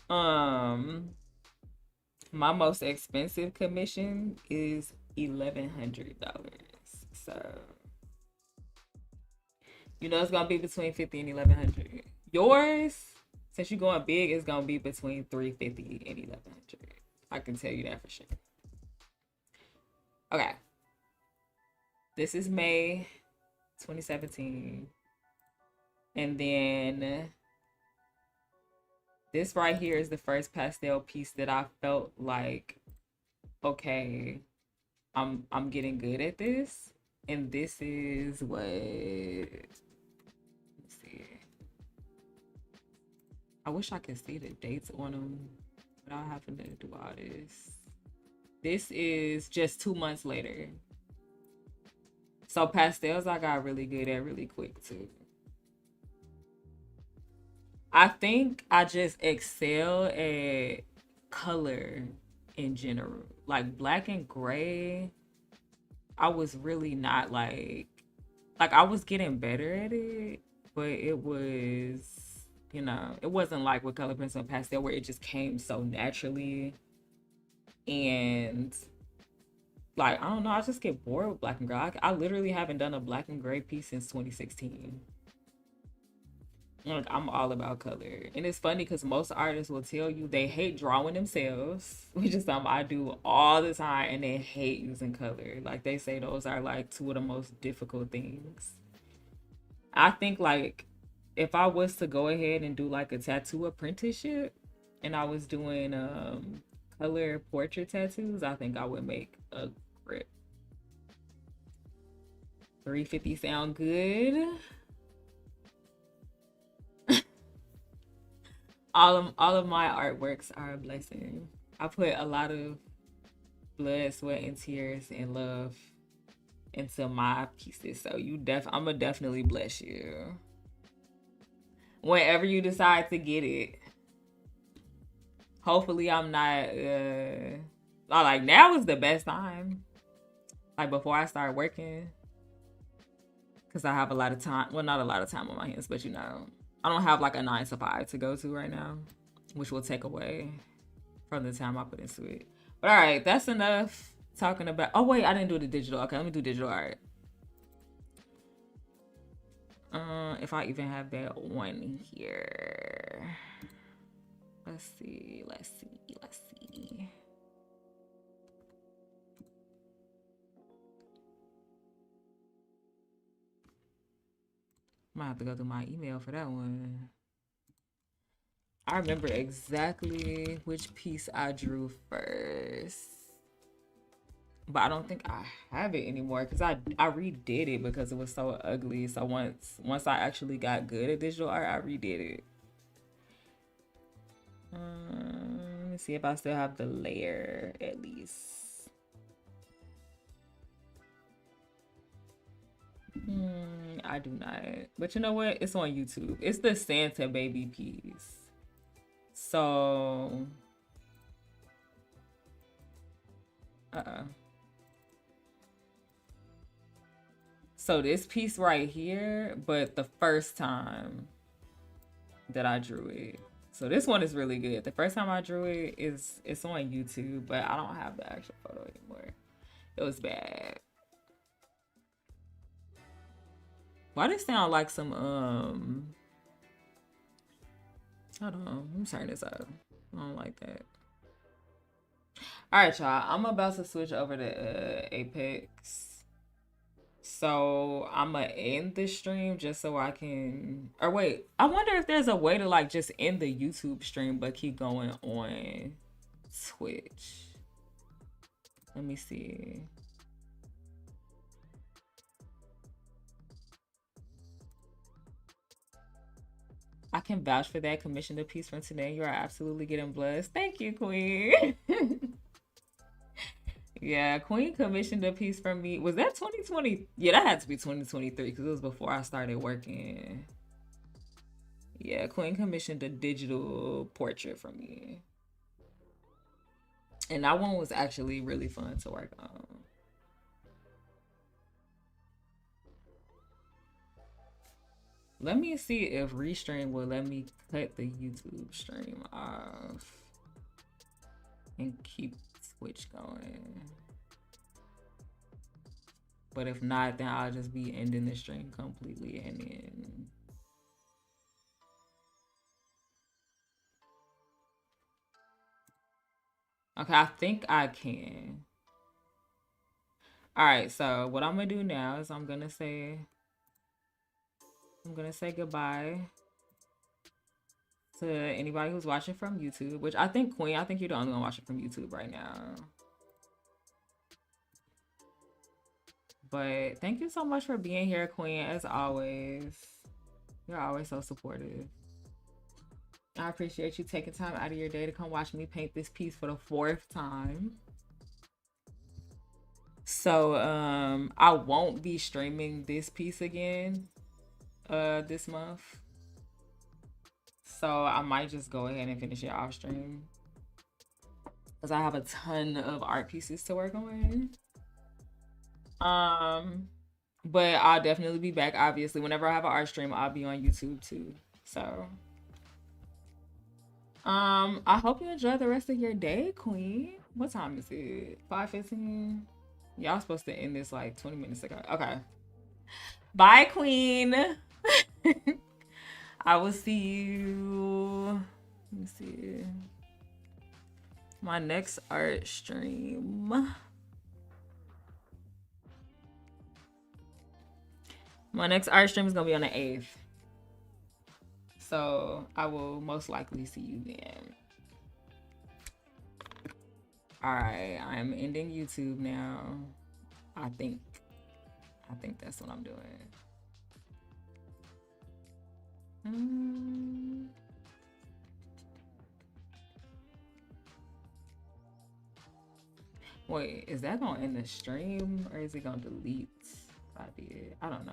My most expensive commission is $1,100. So you know it's gonna be between $50 and $1,100. Yours, since you're going big, is gonna be between $350 and $1,100. I can tell you that for sure. Okay. This is May 2017. And then this right here is the first pastel piece that I felt like, okay, I'm getting good at this. And this is what, let's see. I wish I could see the dates on them without having to do all this. This is just 2 months later. So pastels I got really good at really quick too. I think I just excel at color in general. Like black and gray, I was really not like I was getting better at it, but it was, you know, it wasn't like with color pencil and pastel where it just came so naturally. And like, I don't know, I just get bored with black and gray. I literally haven't done a black and gray piece since 2016. Like, I'm all about color. And it's funny because most artists will tell you they hate drawing themselves, which is something I do all the time, and they hate using color. Like, they say those are like two of the most difficult things. I think like if I was to go ahead and do like a tattoo apprenticeship and I was doing color portrait tattoos, I think I would make a grip. 350 sound good. All of my artworks are a blessing. I put a lot of blood, sweat, and tears and love into my pieces. So I'ma definitely bless you whenever you decide to get it. Hopefully I'm not like now is the best time. Like before I start working. Cause I have a lot of time. Well, not a lot of time on my hands, but you know, I don't have like a 9 to 5 to go to right now, which will take away from the time I put into it. But all right, that's enough talking about. Oh wait, I didn't do the digital. Okay, let me do digital art. If I even have that one here. Let's see. Might have to go through my email for that one. I remember exactly which piece I drew first. But I don't think I have it anymore because I redid it because it was so ugly. So once I actually got good at digital art, I redid it. Let me see if I still have the layer at least. I do not. But you know what? It's on YouTube. It's the Santa baby piece. So so this piece right here, but the first time that I drew it. So this one is really good. The first time I drew it it's on YouTube, but I don't have the actual photo anymore. It was bad. Why does it sound like some hold on, let me turn this up. I don't like that. All right, y'all. I'm about to switch over to Apex. So I'm gonna end the stream just so I can. Or wait, I wonder if there's a way to like just end the YouTube stream but keep going on Twitch. Let me see. I can vouch for that. Commissioned a piece from today. You are absolutely getting blessed. Thank you, Queen. Yeah, Queen commissioned a piece from me. Was that 2020? Yeah, that had to be 2023 because it was before I started working. Yeah, Queen commissioned a digital portrait from me. And that one was actually really fun to work on. Let me see if Restream will let me cut the YouTube stream off and keep Twitch going. But if not, then I'll just be ending the stream completely and then okay, I think I can. All right, so what I'm gonna do now is I'm gonna say goodbye to anybody who's watching from YouTube, which I think Queen, I think you're the only one watching from YouTube right now. But thank you so much for being here, Queen, as always. You're always so supportive. I appreciate you taking time out of your day to come watch me paint this piece for the 4th time. So I won't be streaming this piece again this month. So I might just go ahead and finish it off stream because I have a ton of art pieces to work on. But I'll definitely be back. Obviously, whenever I have an art stream, I'll be on YouTube too. So I hope you enjoy the rest of your day, Queen. What time is it? 5:15. Y'all supposed to end this like 20 minutes ago. Okay. Bye, Queen. I will see you. Let me see. My next art stream. My next art stream is gonna be on the 8th. So I will most likely see you then. All right, I'm ending YouTube now. I think that's what I'm doing. Wait, is that gonna end the stream or is it gonna delete? I did. I don't know.